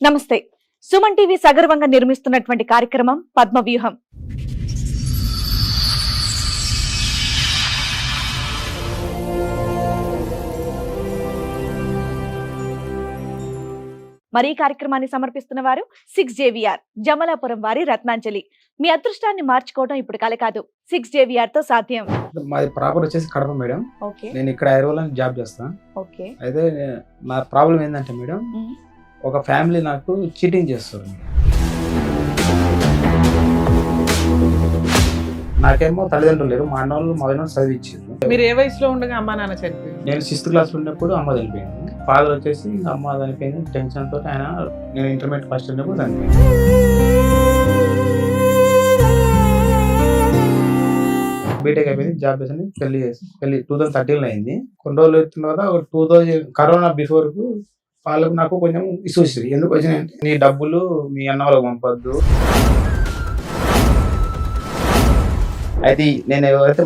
నమస్తే. సుమన్ టీవీ సగర్వంగా నిర్మిస్తున్నటువంటి కార్యక్రమం పద్మవ్యూహం. మరి ఈ కార్యక్రమాన్ని సమర్పిస్తున్న వారు 6JVR జమలాపురం వారి రత్నాంజలి. మీ అదృష్టాన్ని మార్చుకోవడం ఇప్పుడు కల కాదు, 6JVR తో సాధ్యం. మాది ప్రాపర్ వచ్చేసి కడప మేడం. ఓకే నేను ఇక్కడ హైదరాబాద్లో జాబ్ చేస్తాను. ఓకే. అయితే నా ప్రాబ్లం ఏంటంటే మేడం, ఒక ఫ్యామిలీ నాకు చీటింగ్ చేస్తారు. నాకేమో తల్లిదండ్రులు లేరు, మా అన్న వాళ్ళు మా అన్న చదివించారు. మీరు ఏ వయసులో ఉండగా అమ్మా నాన్న చనిపోయింది? నేను 6th క్లాస్ ఉన్నప్పుడు అమ్మ చనిపోయింది. ఫాదర్ వచ్చేసి ఇంకా అమ్మ చనిపోయింది. టెన్షన్ తోటి ఆయన, నేను ఇంటర్మీడియట్ ఫస్ట్ ఉన్నప్పుడు చనిపోయింది. బీటెక్ అయిపోయింది, జాబ్ చేసి పెళ్లి 2013లో అయింది. కొన్ని రోజులు వచ్చిన తర్వాత 2000 కరోనా బిఫోర్ కు వాళ్ళకు నాకు కొంచెం ఇష్యూస్ ఎందుకు వచ్చినాయంటే, నీ డబ్బులు మీ అన్న వాళ్ళకి పంపొద్దు. అయితే నేను ఎవరైతే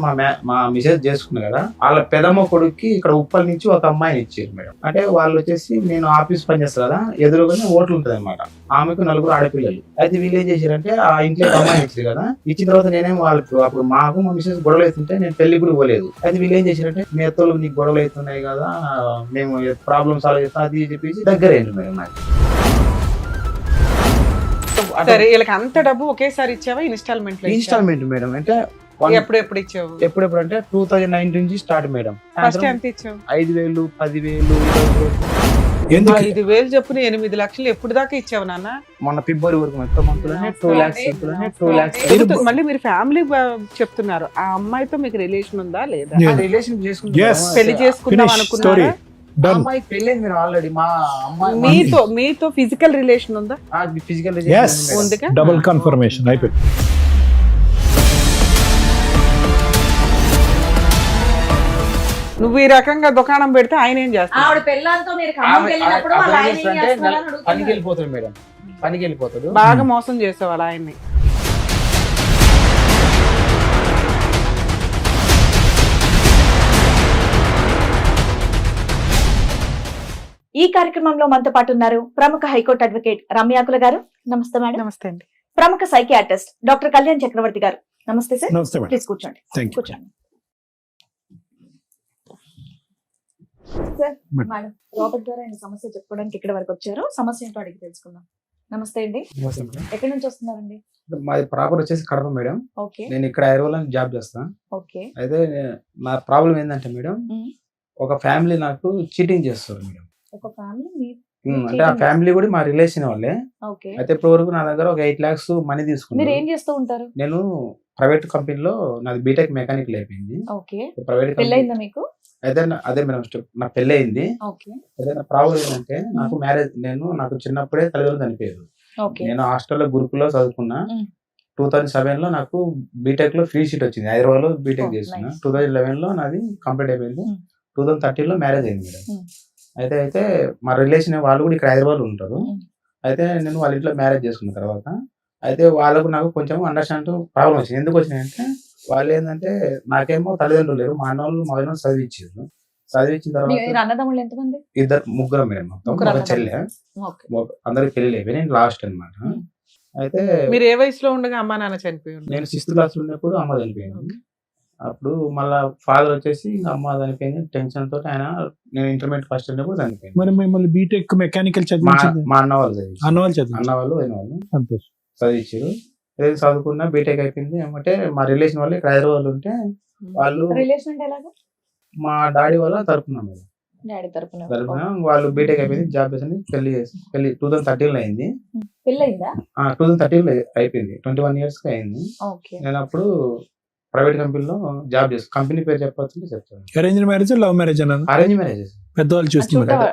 మా మిసెస్ చేసుకున్నా కదా, వాళ్ళ పెదమ్మ కొడుక్కి ఇక్కడ ఉప్పల్ నుంచి ఒక అమ్మాయిని ఇచ్చారు మేడం. అంటే వాళ్ళు వచ్చేసి, నేను ఆఫీస్ పని చేస్తారు కదా, ఎదురుగానే హోటల్ ఉంటుంది అనమాట. ఆమెకు 4 ఆడపిల్లలు. అయితే వీళ్ళు ఏం చేశారంటే, ఆ ఇంట్లో అమ్మాయిని ఇచ్చారు కదా, ఇచ్చిన తర్వాత నేనేం వాళ్ళకు అప్పుడు మాకు మా మిసెస్ గొడవలు అవుతుంటే నేను పెళ్లి కూడా పోలేదు. అయితే వీళ్ళు ఏం చేశారంటే, మీ అత్తలు నీకు గొడవలు అవుతున్నాయి కదా, మేము ప్రాబ్లమ్ సాల్వ్ చేస్తాం అది చెప్పేసి దగ్గర అయింది మేడం నాకు. సరే, వీళ్ళకి అంత డబ్బు ఒకేసారి ఇచ్చావా? Installment madam. అంటే ఎప్పుడు ఇచ్చావు? ఎప్పుడెప్పుడు అంటే 2009 నుంచి స్టార్ట్ మేడం. ఫస్ట్ ఎంత ఇచ్చావు? 5,000, 10,000, 20,000. 5,000 చెప్పున 8 లక్షలు ఎప్పుడు దాకా ఇచ్చావు నాన్న? మొన్న ఫిబ్రవరి వరకు మొత్తం మంత్లోనే 2 lakhs. మళ్ళీ మీరు ఫ్యామిలీ చెప్తున్నారు, ఆ అమ్మాయితో మీకు రిలేషన్ ఉందా లేదా? రిలేషన్ చేసుకుంటాం, పెళ్లి చేసుకుందాం అనుకున్నారా? అమ్మాయి పెళ్ళైంది మీరు ఆల్రెడీ. మా అమ్మాయి మీతో ఫిజికల్ రిలేషన్ ఉందా? ఫిజికల్ ఉందిగా. డబుల్ కన్ఫర్మేషన్ అయిపోయింది. నువ్వు ఈ రకంగా దుకాణం పెడితే ఆయన ఏం చేస్తాడు? పనికి వెళ్ళిపోతాడు మేడం, పనికి వెళ్ళిపోతాడు. బాగా మోసం చేసేవాళ్ళు ఆయన్ని. ఈ కార్యక్రమంలో మనతో పాటు ఉన్నారు ప్రముఖ హైకోర్టు అడ్వకేట్ రమ్యాకుల గారు. నమస్తే మేడం. నమస్తే అండి. ప్రముఖ సైకియాట్రిస్ట్ డాక్టర్ కళ్యాణ్ చక్రవర్తి గారు. నమస్తే సార్. నమస్తే మేడం. ప్లీజ్ కూర్చోండి. Thank you. కూర్చోండి సార్. మేడం, రాబర్ట్ గారు ఆయన సమస్య చెప్పుకోవడానికి ఇక్కడ వరకు వచ్చారు. సమస్య ఏంటో అడిగి తెలుసుకుందాం. నమస్తే అండి. ఎక్కడి నుంచి వస్తున్నారండి? మాది ప్రాపర్ వచ్చేసి కడప మేడం. ఓకే. నేను ఇక్కడ హైదరాబాద్లో జాబ్ చేస్తాను. ఓకే. అయితే నా ప్రాబ్లం ఏంటంటే మేడం, ఒక ఫ్యామిలీ నాకు చీటింగ్ చేస్తారు మేడం. ఒక ఫ్యామిలీ అంటే ఆ ఫ్యామిలీ కూడా మా రిలేషన్ వాళ్ళే. ఓకే. అయితే ఇప్పటి వరకు నా దగ్గర ఒక 8 lakhs మనీ మీరు తీసుకున్నారు. ఏం చేస్తూ ఉంటారు? నేను ప్రైవేట్ కంపెనీలో, నాది బీటెక్ మెకానికల్ అయిపోయింది. ఓకే. ప్రైవేట్ పెళ్ళయిందా మీకు? అయితే అదే మేడం నా పెళ్ళి అయింది. ఓకే. అయితే నా ప్రాబ్లం ఏంటంటే, నాకు మ్యారేజ్, నాకు చిన్నప్పుడే తల్లిదండ్రులు చనిపోయారు. ఓకే. నేను హాస్టల్లో గురుకులో చదువుకున్నా. 2007 లో నాకు బీటెక్ లో ఫ్రీ సీట్ వచ్చింది. హైదరాబాద్ లో బీటెక్ చేస్తున్నా. 2011 లో నాది కంప్లీట్ అయిపోయింది. 2013 లో మ్యారేజ్ అయింది మేడం. అయితే మా రిలేషన్ వాళ్ళు కూడా ఇక్కడ హైదరాబాద్ లో ఉంటారు. అయితే నేను వాళ్ళ ఇంట్లో మ్యారేజ్ చేసుకున్న తర్వాత, అయితే వాళ్ళకు నాకు కొంచెం అండర్స్టాండ్ ప్రాబ్లం వచ్చింది. ఎందుకు వచ్చినాయంటే, వాళ్ళు ఏంటంటే, నాకేమో తల్లిదండ్రులు లేరు, మా అన్న వాళ్ళు మా అన్న చదివించారు. చదివించిన తర్వాత అన్నదమ్ములు ఎంతమంది? ముగ్గురు మేడం. మొత్తం ఒక చెల్లె. అందరికి పెళ్లి అయిపోయి నేను లాస్ట్ అనమాట. అయితే మీరు ఏ వయసులో ఉండగా అమ్మా నాన్న చనిపోయింది? నేను 6th క్లాస్ ఉన్నప్పుడు అమ్మ చనిపోయింది. అప్పుడు మళ్ళా ఫాదర్ వచ్చేసి ఇంకా అమ్మ చనిపోయింది. టెన్షన్ తోటి ఆయన, నేను ఇంటర్మీడియట్ ఫస్ట్ ఉన్నప్పుడు చనిపోయింది. మరి మిమ్మల్ని బీటెక్ మెకానికల్ చదివించింది? మా అన్న వాళ్ళు చదివించారు. అన్న వాళ్ళు సంతోషం. చదివించారు. ఏదైతే చదువుకున్నా బీటెక్ అయిపోయింది. ఏమంటే మా రిలేషన్ వాళ్ళు ఇక్కడ హైదరాబాద్ ఉంటే, వాళ్ళు రిలేషన్ అంటే ఎలాగా? మా డాడీ వాళ్ళ తరపున మేడం. డాడీ తరపున వాళ్ళు బీటెక్ అయిపోయింది, జాబ్ చేసి పెళ్లి 2013 అయింది. పెళ్ళయిందా? 2013 అయిపోయింది. 21 years అయింది. నేను అప్పుడు ప్రైవేట్ కంపెనీలో జాబ్ చేస్తాను. కంపెనీ పేరు చెప్పొచ్చు చెప్తాను. అరేంజ్ మ్యారేజ్, లవ్ మ్యారేజ్ అన్న? Arrange marriage. పెద్దవాళ్ళు చూస్తున్నారు.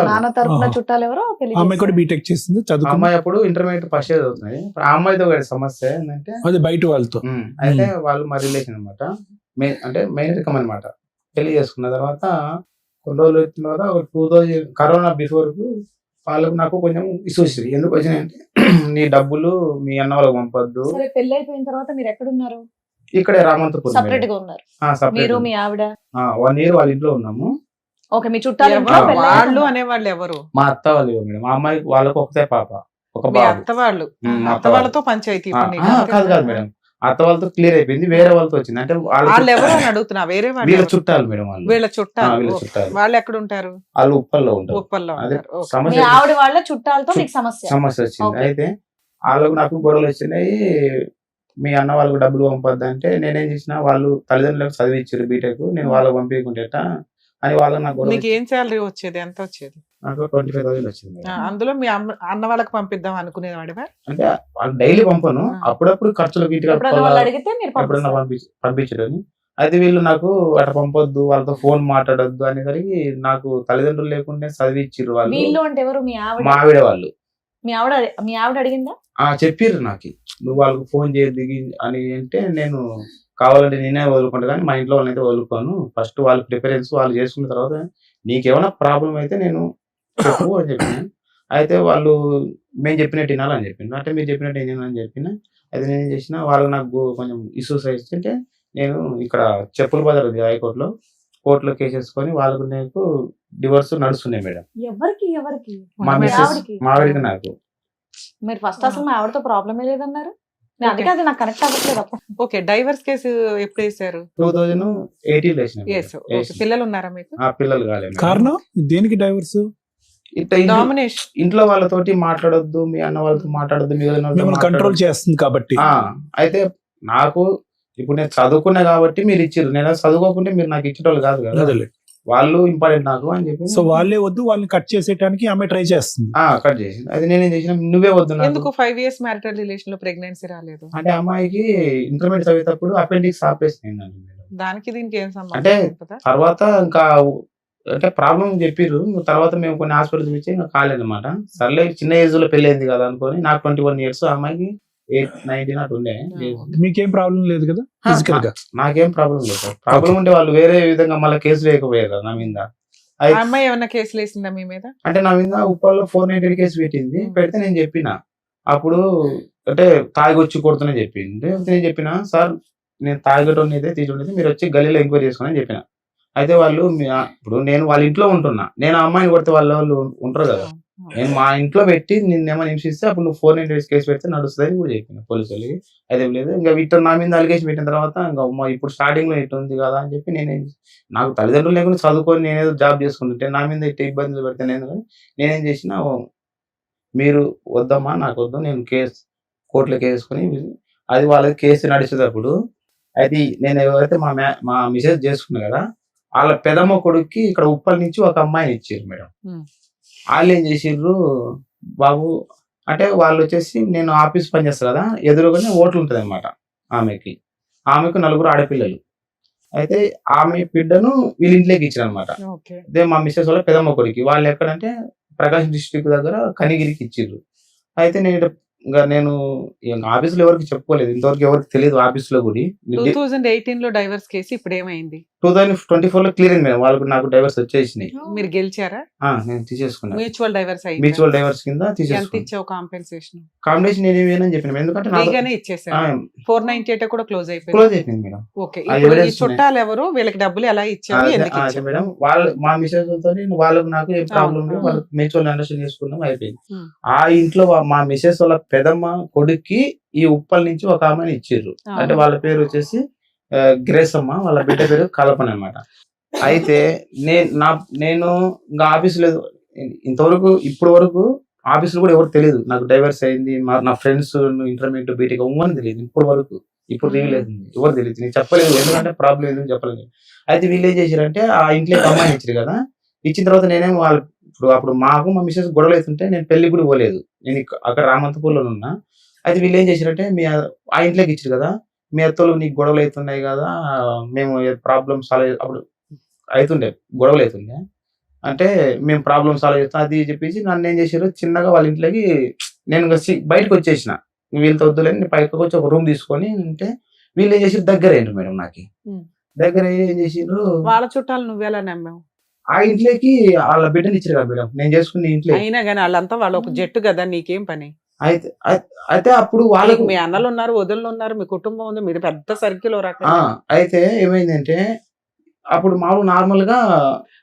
నాన్న తరపున చుట్టాలు ఎవరో? అమ్మాయి కూడా బీటెక్ చేస్తుంది, చదువు. అమ్మాయి అప్పుడు ఇంటర్మీడియట్ ఫస్ట్ ఇయర్ అవుతుంది. ఆ అమ్మాయితో సమస్య ఏంటంటే, అది బయట వాళ్ళతో. అయితే వాళ్ళు మా రిలేషన్ అనమాట. అంటే మెయిన్ రకం అనమాట. పెళ్లి చేసుకున్న తర్వాత కొన్ని రోజులు వచ్చిన తర్వాత 2000 కరోనా బిఫోర్ కు వాళ్ళకు నాకు కొంచెం ఇష్యూస్ ఎందుకు వచ్చినాయంటే, నీ డబ్బులు మీ అన్న వాళ్ళకి పంపొద్దు. పెళ్లి అయిపోయిన తర్వాత మీరు ఎక్కడున్నారు? ఇక్కడే రామంతపూర్ సెపరేట్ గా ఉన్నారు మీరు, మీ ఆవిడ? 1 year వాళ్ళ ఇంట్లో ఉన్నాము. ఓకే, మీ చుట్టాలు ఇంట్లో ఎవరు? పెళ్ళి వాళ్ళు అయ్యాక అనేవాళ్ళు ఎవరు? మా అత్త వాళ్ళు మేడం. మా అమ్మాయి వాళ్ళకు ఒకటే పాప, ఒక మీ బాబు. అత్త వాళ్ళు. మా అత్త వాళ్ళతో పంచాయతీ ఇప్పుడు నీకు అంతేనా? కాదు మేడం, అత్త వాళ్ళతో క్లియర్ అయిపోయింది, వేరే వాళ్ళతో వచ్చింది. అంటే వాళ్ళు ఎవరు అని అడుగుతున్నా, వేరే వాళ్ళు వీళ్ళ ఎవరు? చుట్టాలు మేడం వాళ్ళు. వీళ్ళ చుట్టాలు. వీళ్ళ ఓకే. చుట్టాలు. వాళ్ళు ఎక్కడ ఉంటారు? వాళ్ళు ఉప్పల్లో ఉంటారు. ఉప్పల్లో అదే ఉంటారు. ఓకే. మీ సమస్య ఆవిడ వాళ్ళ చుట్టాలతో మీకు సమస్య. సమస్య వచ్చింది. ఓకే. అయితే వాళ్ళకు నాకు గొడవలు వచ్చినాయి. మీ అన్న వాళ్ళకు డబ్బులు పంపొద్దు అంటే నేనేం చేసిన, వాళ్ళు తల్లిదండ్రులకు చదివించారు బీటెక్, నేను వాళ్ళకి పంపించుకుంటేట అని వాళ్ళకి నాకు గొడవ నీకు ఏం శాలరీ వచ్చేది? ఎంత వచ్చేది? నాకు 25,000 వచ్చింది మేడం. అందులో మీ అన్న వాళ్ళకి పంపిద్దాం అనుకునేవాడివా? అంటే వాళ్ళు డైలీ పంపను, అప్పుడప్పుడు ఖర్చులకు ఇంటికి ఎప్పుడైనా వాళ్ళు అడిగితే మీరు ఎప్పుడన్నా పంపిస్తారు. పంపించడని. అయితే వీళ్ళు నాకు అట్లా పంపొద్దు, వాళ్ళతో ఫోన్ మాట్లాడొద్దు అనేసరికి నాకు తల్లిదండ్రులు లేకుండా చదివిచ్చిర్రు వాళ్ళు. వీళ్ళు అంటే ఎవరు? మీ ఆవిడ. మా ఆవిడ వాళ్ళు మీ ఆవిడ అడిగిందా? చెప్పిర్రు నాకు, నువ్వు వాళ్ళకి ఫోన్ చేయద్దు అని. అంటే నేను కావాలంటే నేనే వదులుకుంటా, కానీ మా ఇంట్లో వాళ్ళని అయితే వదులుకోను. ఫస్ట్ వాళ్ళ ప్రిఫరెన్స్ వాళ్ళు చేసుకున్న తర్వాత నీకేమైనా ప్రాబ్లం అయితే నేను చెప్పు అని చెప్పిన. అయితే వాళ్ళు మేము చెప్పినట్టు వినాలని చెప్పిండు. అంటే మీరు చెప్పినట్టు వినాలని చెప్పిన. అయితే నేను ఏం చేసిన, వాళ్ళు నాకు కొంచెం ఇష్యూస్ అయితే నేను ఇక్కడ చెప్పుల బజార్ ఉంది హైకోర్టులో, కోర్టులో కేసు వేసుకొని వాళ్ళకు నాకు డివోర్స్ నడుస్తున్నాయి మేడం. ఎవరికి మా మీ మిస్సెస్ ఆవిడకి? మా ఆవిడకి నాకు. మీరు ఫస్ట్ అసలు మా ఆవిడతో ప్రాబ్లమే లేదన్నారు. నేను అందుకే అది నాకు కనెక్ట్ అవ్వట్లేదు అప్పుడు. ఓకే. డైవర్స్ కేసు ఎప్పుడు వేసారు? 2018 వేసిన మేడం. ఎస్. ఓకే. పిల్లలు ఉన్నారా మీకు? పిల్లలు కాలేదు మేడం. కారణం దేనికి డైవర్స్? ఇట్లా డామినేషన్. ఇంట్లో వాళ్ళతోటి మాట్లాడొద్దు, మీ అన్న వాళ్ళతో మాట్లాడొద్దు, మీ వదిన వాళ్ళతో మిమ్మల్ని కంట్రోల్ మాట్లాడొద్దు. చేస్తుంది కాబట్టి. అయితే నాకు ఇప్పుడు నేను చదువుకున్నా కాబట్టి మీరు ఇచ్చిర్రు, నేను చదువుకోకుంటే మీరు నాకు ఇచ్చేటోళ్ళు కాదు కదా, అదేలే. వాళ్ళు ఇంపార్టెంట్ నాకు అని చెప్పి సో వాళ్ళే వద్దు, వాళ్ళని కట్ చేసేయడానికి ఆమె ట్రై చేస్తుంది. కట్ చేసి. అది నేనేం చేసిన, నువ్వే వద్దు నాకు. ఎందుకు 5 years మ్యారిటల్ రిలేషన్ లో ప్రెగ్నెన్సీ రాలేదు? అంటే అమ్మాయికి ఇంటర్మీడియట్ చదివేటప్పుడు అపెండిక్స్ ఆపరేషన్ అయిందండి మేడం. దానికి దీనికి ఏం సంబంధం అంటే ఉంటుందా? తర్వాత ఇంకా అంటే ప్రాబ్లం చెప్పిర్రు. తర్వాత మేము కొన్ని హాస్పిటల్ చూపించి ఇంకా కాలేదన్నమాట. సర్లే చిన్న ఏజ్ లో పెళ్ళైంది కదా అనుకొని, నాకు 21 years, అమ్మాయికి 19 అటు ఉండే. మీకేం ప్రాబ్లం లేదు కదా ఫిజికల్ గా? నాకేం ప్రాబ్లం లేదు సార్. ప్రాబ్లం ఉంటే వాళ్ళు వేరే విధంగా మళ్ళీ కేసు వేయకపోయారు కదా నా మీద. ఆ అమ్మాయి ఏమన్నా కేసులు వేసిందా మీ మీద? అంటే నా మీద ఉప్పల్లో 490 కేసు పెట్టింది. పెడితే నేను చెప్పిన, అప్పుడు అంటే తాగొచ్చి కొడుతున్నా చెప్పింది. నేను చెప్పిన, సార్ నేను తాగటం అయితే తీసుకుంటే మీరు వచ్చి గల్లీలో ఎంక్వైరీ చేసుకుని అని చెప్పిన. అయితే వాళ్ళు ఇప్పుడు నేను వాళ్ళ ఇంట్లో ఉంటున్నా, నేను ఆ అమ్మాయిని కొడితే వాళ్ళు ఉంటారు కదా, నేను మా ఇంట్లో పెట్టి నిన్నేమని హింసిస్తే అప్పుడు నువ్వు 490 కేసు పెడితే నడుస్తుంది కూడా చెప్పిన పోలీసు వాళ్ళకి. అయితే లేదు, ఇంకా వీటి నా మీద అలిగేషన్ పెట్టిన తర్వాత ఇంకా ఇప్పుడు స్టార్టింగ్ లో ఇటు ఉంది కదా అని చెప్పి నాకు తల్లిదండ్రులు లేకుండా చదువుకొని నేనేదో జాబ్ చేసుకుంటుంటే నా మీద ఇట్లా ఇబ్బందులు పెడితే నేనేం చేసిన, మీరు వద్దమ్మా నాకు వద్దు, నేను కోర్టులో కేసు వేసుకొని అది వాళ్ళకి కేసు నడిచేటప్పుడు అది నేను ఎవరైతే మా మిసెస్ చేసుకున్నా కదా, వాళ్ళ పెదమ్మ కొడుక్కి ఇక్కడ ఉప్పల్ నుంచి ఒక అమ్మాయిని ఇచ్చారు మేడం. వాళ్ళు ఏం చేసిర్రు, బాబు అంటే వాళ్ళు వచ్చేసి నేను ఆఫీస్ పని చేస్తారు కదా, ఎదురుగానే ఓట్లు ఉంటుంది అనమాట ఆమెకు 4 ఆడపిల్లలు. అయితే ఆమె బిడ్డను వీళ్ళ ఇంట్లోకి ఇచ్చారు అనమాట. అదే మా మిస్సెస్ వాళ్ళ పెదమ్మ కొడుకు. వాళ్ళు ఎక్కడంటే ప్రకాశం డిస్ట్రిక్ట్ దగ్గర కనిగిరికి ఇచ్చిర్రు. అయితే నేను ఆఫీసులో ఎవరికి చెప్పుకోలేదు, ఇంతవరకు ఎవరికి తెలియదు ఆఫీసులో కూడా. 2018 లో డైవర్స్ కేసు ఇప్పుడు ఏమైంది? 2024 లో క్లియర్ అయింది మేడం. వాళ్ళకు నాకు డైవర్స్ వచ్చేసినాయి. మీరు గెలిచారా? నేను తీసేసుకున్నాను. మ్యూచువల్ డైవర్స్ అయింది. మ్యూచువల్ డైవర్స్ కింద ఎంత తీసేసుకున్నాను. ఇచ్చావు కాంపెన్సేషన్? కాంబినేషన్ నేనేమని చెప్పిన, ఎందుకంటే ఫ్రీగానే ఇచ్చేసారు. 498 కూడా క్లోజ్ అయిపోయింది. క్లోజ్ అయిపోయింది మేడం. ఓకే. ఆ ఇప్పుడు ఈ evidence చుట్టాలు ఎవరు, వీళ్ళకి డబ్బులు ఎలా ఇచ్చారు, ఎందుకు ఇచ్చారు? మేడం వాళ్ళు మా మిసెస్ తో వాళ్ళకు నాకు ఏం ప్రాబ్లం లేదు, వాళ్ళకి మ్యూచువల్ అండర్స్టాండ్ చేసుకున్నాం, అయిపోయింది. ఆ ఇంట్లో మా మిసెస్ వాళ్ళ పెదమ్మ కొడుక్కి ఈ ఉప్పల్ నుంచి ఒక ఆమెను ఇచ్చిర్రు. అంటే వాళ్ళ పేరు వచ్చేసి గ్రేసమ్మ, వాళ్ళ బిడ్డ పేరు కల్పన అన్నమాట. అయితే నేను ఇంకా ఆఫీస్ లేదు ఇంతవరకు, ఇప్పటి వరకు ఆఫీసులో కూడా ఎవరు తెలియదు నాకు డైవర్స్ అయింది. నా ఫ్రెండ్స్ ఇంటర్మీడియట్ బీటెక్ అవ్వని తెలియదు ఇప్పటి వరకు. ఇప్పుడు రివీల్ అవుతుంది, ఎవరు తెలియదు, నేను చెప్పలేదు, ఎందుకంటే ప్రాబ్లం ఏదో చెప్పలేదు. అయితే వీళ్ళు ఏం చేశారంటే ఆ ఇంట్లో అమ్మాయిని ఇచ్చారు కదా, ఇచ్చిన తర్వాత నేనేం వాళ్ళు అప్పుడు మాకు మా మిసెస్ గొడవలు అవుతుంటే నేను పెళ్లికి కూడా పోలేదు, నేను అక్కడ రామంతపూర్లో ఉన్నా. అయితే వీళ్ళు ఏం చేశారంటే ఆ ఇంట్లోకి ఇచ్చారు కదా, మీ అత్తలు నీకు గొడవలు అవుతున్నాయి కదా, మేము ప్రాబ్లమ్ సాల్వ్ అప్పుడు అవుతుండే గొడవలు అవుతుండే అంటే మేము ప్రాబ్లమ్ సాల్వ్ చేస్తాం అది చెప్పేసి నన్ను ఏం చేశారు, చిన్నగా వాళ్ళ ఇంట్లోకి నేను బయటకు వచ్చేసిన, వీళ్ళతో వద్దులేని పైకి వచ్చి ఒక రూమ్ తీసుకొని ఉంటే వీళ్ళు ఏం చేసారు, దగ్గర అయ్యారు మేడం. నాకు దగ్గర ఏం చేసారు, వాళ్ళ చుట్టాలు నువ్వెలా నమ్మావు? ఆ ఇంట్లోకి వాళ్ళ బిడ్డని ఇచ్చారు కదా మేడం, నేను చేసుకున్న ఇంట్లో. అయినా కానీ వాళ్ళంతా వాళ్ళు ఒక జట్టు కదా, నీకేం పని? అయితే అప్పుడు వాళ్ళకి మీ అన్నలు ఉన్నారు, వదినలు ఉన్నారు, మీ కుటుంబం ఉంది, మీరు పెద్ద సర్కిల్ రకం. అయితే ఏమైందంటే అప్పుడు మామూలు నార్మల్ గా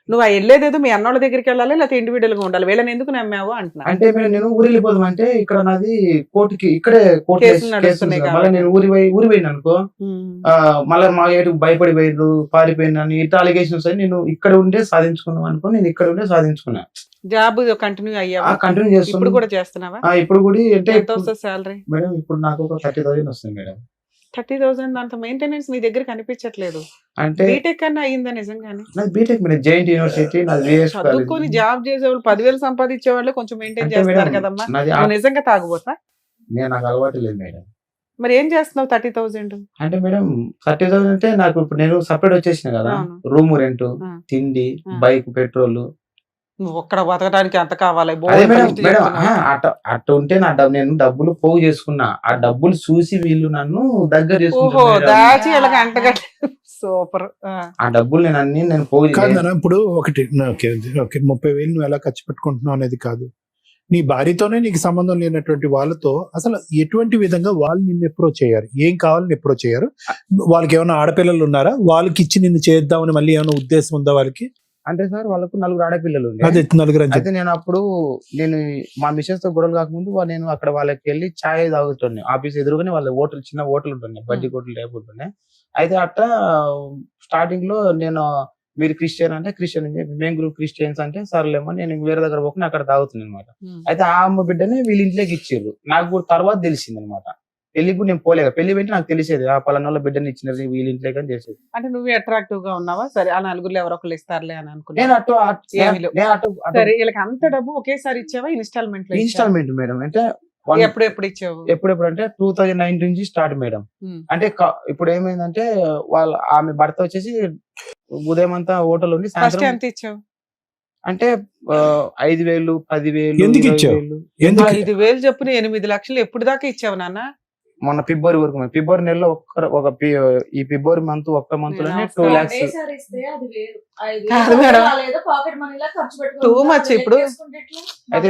నువ్వు ఆ వెళ్ళేదేదో మీ అన్నోళ్ళ దగ్గరికి వెళ్ళాలి లేకపోతే ఇండివిడువల్ గా ఉండాలి, వీళ్ళని ఎందుకు నమ్మావు అంటున్నా. అంటే మేడం నేను ఊరు వెళ్ళిపోదాం అంటే ఇక్కడ నాది కోర్టుకి ఇక్కడే కోర్టు కేసులు నడుస్తున్నాయి మళ్ళీ కాబట్టి. నేను ఊరి పోయిన అనుకో మళ్ళీ మా ఏటు భయపడి పోయినరు పారిపోయినాను ఇట్లా అలిగేషన్స్ అని నేను ఇక్కడ ఉండే సాధించుకున్నాం అనుకో నేను ఇక్కడ ఉండే సాధించుకున్నా. జాబ్ కంటిన్యూ అయ్యావా? కంటిన్యూ ఇప్పుడు చేస్తున్నాను. కూడా చేస్తున్నావా? ఇప్పుడు కూడా అంటే ఎంత వస్తుంది శాలరీ? మేడం ఇప్పుడు నాకు ఒక 30,000 వస్తుంది మేడం. 30,000 అంత మెయింటెనెన్స్ మీ దగ్గర కనిపించట్లేదు. అంటే బీటెక్ అన్నా అయిందా నిజంగానే? నాది బీటెక్ మేడం జైంట్ యూనివర్సిటీ నాది VS చదువుకొని జాబ్ చేసేవాళ్ళు 10,000 సంపాదించే వాళ్ళు కొంచెం మెయింటైన్ అంటే చేస్తున్నారు మేడం, కదమ్మా. నాది నువ్వు నిజంగా తాగుబోతా? నేను నాకు అలవాటు లేదు మేడం. మరి ఏం చేస్తున్నావు 30,000? అంటే మేడం 30,000 అంటే నాకు ఇప్పుడు నేను సపరేట్ వచ్చేసిన కదా, అవును. రూమ్ రెంట్, ఆ. తిండి, ఆ. Bike, petrol. నువ్వు ఒక్కడ బతకడానికి అంత కావాలి? అదే మేడం మేడం అట్ట ఉంటే నేను డబ్బులు పోగు చేసుకున్నా. ఆ డబ్బులు చూసి వీళ్ళు నన్ను దగ్గర ఓహో, చేసుకుంటారు మేడం. దాచి ఇలా అంటగట్టి సూపర్. ఆ డబ్బులు నేను పోగు కాదు నాన్న, ఇప్పుడు ఒకటి ఓకే ఓకే 30,000 నువ్వు ఎలా ఖర్చు పెట్టుకుంటున్నావు అనేది కాదు. నీ భార్యతోనే నీకు సంబంధం లేనటువంటి వాళ్ళతో అసలు ఎటువంటి విధంగా వాళ్ళు నిన్ను అప్రోచ్ అయ్యారు, ఏం కావాలని అప్రోచ్ అయ్యారు? వాళ్ళకి ఏమైనా ఆడపిల్లలు ఉన్నారా? వాళ్ళకి ఇచ్చి నిన్ను చేద్దామని మళ్ళీ ఏమైనా ఉద్దేశం ఉందా వాళ్ళకి? అంటే సార్ వాళ్ళకు 4 ఆడపిల్లలు ఉండే. అదే 4 అని అయితే నేను అప్పుడు మా మిసెస్ తో గొడవలు కాకముందు నేను అక్కడ వాళ్ళకి వెళ్ళి ఛాయ్ తాగుతుండే. ఆఫీస్ ఎదురుగానే వాళ్ళ హోటల్, చిన్న హోటల్ ఉంటుండే, బడ్డీ హోటల్ టైప్ ఉంటుండే. అయితే అట్ట స్టార్టింగ్ లో నేను మీరు క్రిస్టియన్ అంటే క్రిస్టియన్ అని చెప్పి మేము గ్రూప్ క్రిస్టియన్స్ అంటే సర్లేమో నేను వేరే దగ్గర పోకుండా అక్కడ తాగుతున్నాను అనమాట. అయితే ఆ అమ్మ బిడ్డని వీళ్ళ ఇంట్లోకి ఇచ్చారు. నాకు కూడా తర్వాత తెలిసింది అనమాట. పెళ్లికి నేను పోలేదు, పెళ్లి వెంటనే నాకు తెలిసేది ఆ పలానా బిడ్డని ఇచ్చినది వీళ్ళ ఇంట్లోకి అని తెలిసేది. అంటే నువ్వు అట్రాక్టివ్ గా ఉన్నావా? సరే ఆ నలుగురులో ఎవరో ఒకళ్ళు ఇస్తారులే అని అనుకున్నా. నేను సరే వీళ్ళకి అంత డబ్బు ఒకేసారి ఇచ్చావా ఇన్స్టాల్మెంట్ లో? Installment madam. అంటే ఎప్పుడు ఇచ్చావు? ఎప్పుడెప్పుడు అంటే 2019 నుంచి స్టార్ట్ మేడం. అంటే ఇప్పుడు ఏమైందంటే ఆమె భర్త వచ్చేసి ఉదయం అంతా హోటల్ ఉండి ఫస్ట్ సాయంత్రం ఎంత ఇచ్చావు? అంటే 5,000, 10,000. ఎందుకు ఇచ్చావు? 5,000 చెప్పున 8 లక్షలు ఎప్పుడు దాకా ఇచ్చావు నాన్న? మొన్న ఫిబ్రవరి వరకు ఫిబ్రవరి నెలలో ఈ ఫిబ్రవరి మంత్ ఒక్క మంత్ లోనే 2 lakhs. కాదు మేడం, Too much ఇప్పుడు. అయితే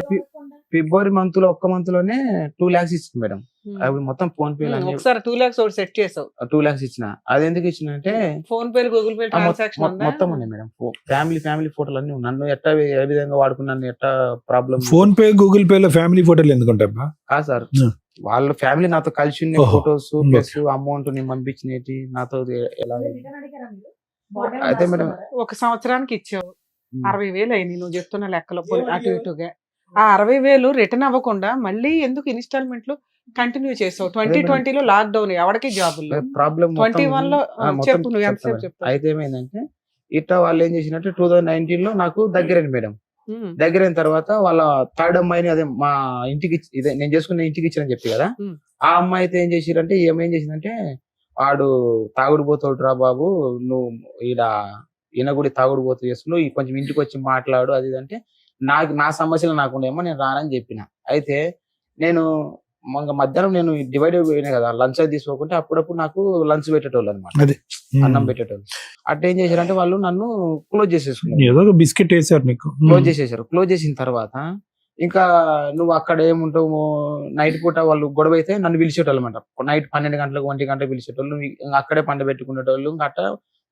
ఫిబ్రవరి మంత్ లో ఒక్క మంత్ లోనే 2 lakhs ఇచ్చింది మేడం. అప్పుడు మొత్తం ఫోన్ పే ఒకసారి 2 lakhs ఒకటి సెట్ చేసావు. 2 lakhs ఇచ్చిన. అది ఎందుకు ఇచ్చిన అంటే phone pay, Google pay transaction ఉందా? మొత్తం ఉన్నాయి మేడం. ఫ్యామిలీ ఫోటోలు అన్ని ఉన్నాయి. నన్ను ఎట్లా ఏ విధంగా వాడుకున్నాను, ఎట్లా problem. Phone pay, Google pay లో ఫ్యామిలీ ఫోటోలు ఎందుకుంటా? సార్ వాళ్ళ ఫ్యామిలీ నాతో కలిసి ఉన్న ఫోటోస్ ప్లస్ అమౌంట్ నేను పంపించినవి నాతో ఎలా. అయితే మేడం 1 సంవత్సరానికి ఇచ్చావు 60,000 అయింది నువ్వు చెప్తున్న లెక్కలో అటు ఇటుగా. ఆ 60,000 రిటర్న్ అవ్వకుండా మళ్ళీ ఎందుకు ఇన్స్టాల్మెంట్లు కంటిన్యూ చేసావు? 2020లో లాక్డౌన్, ఎవరికి జాబులు. ప్రాబ్లం 21 లో చెప్పు, నువ్వు ఎంతసేపు చెప్తావు? అయితే ఏమైందంటే ఇట్లా వాళ్ళు ఏం చేసినట్టు 2019 లో నాకు దగ్గరైంది మేడం. దగ్గరైన తర్వాత వాళ్ళ థర్డ్ అమ్మాయిని అదే మా ఇంటికి ఇదే నేను చేసుకున్న ఇంటికి ఇచ్చానని చెప్పి కదా, ఆ అమ్మాయి అయితే ఏం చేసిరంటే ఏమేం చేసిందంటే వాడు తాగుడు పోతాడు రా బాబు, నువ్వు ఈయన కూడా తాగుడు పోతూ చేస్తున్నావు, కొంచెం ఇంటికి వచ్చి మాట్లాడు అది ఇది అంటే నా సమస్యలు నాకుండేమో నేను రానని చెప్పిన. అయితే నేను మధ్యాహ్నం నేను డివైడ్ అయిపోయినా కదా, లంచ్ అది తీసుకోకుంటే అప్పుడప్పుడు నాకు లంచ్ పెట్టేటోళ్ళు అనమాట, అన్నం పెట్టేటోళ్ళు. అట్లా ఏం చేశారంటే వాళ్ళు నన్ను క్లోజ్ చేసేసుకున్నారు. ఏదో ఒక బిస్కెట్ వేసారు నీకు. క్లోజ్ చేసేసారు. క్లోజ్ చేసిన తర్వాత ఇంకా నువ్వు అక్కడ ఏముంటావు, నైట్ పూట వాళ్ళు గొడవ అయితే నన్ను పిలిచేటోళ్ళు అనమాట. నైట్ 12 గంటలకు 1 గంటలకు పిలిచేటోళ్ళు, అక్కడే పండ పెట్టుకునేటోళ్ళు. ఇంకా అట్లా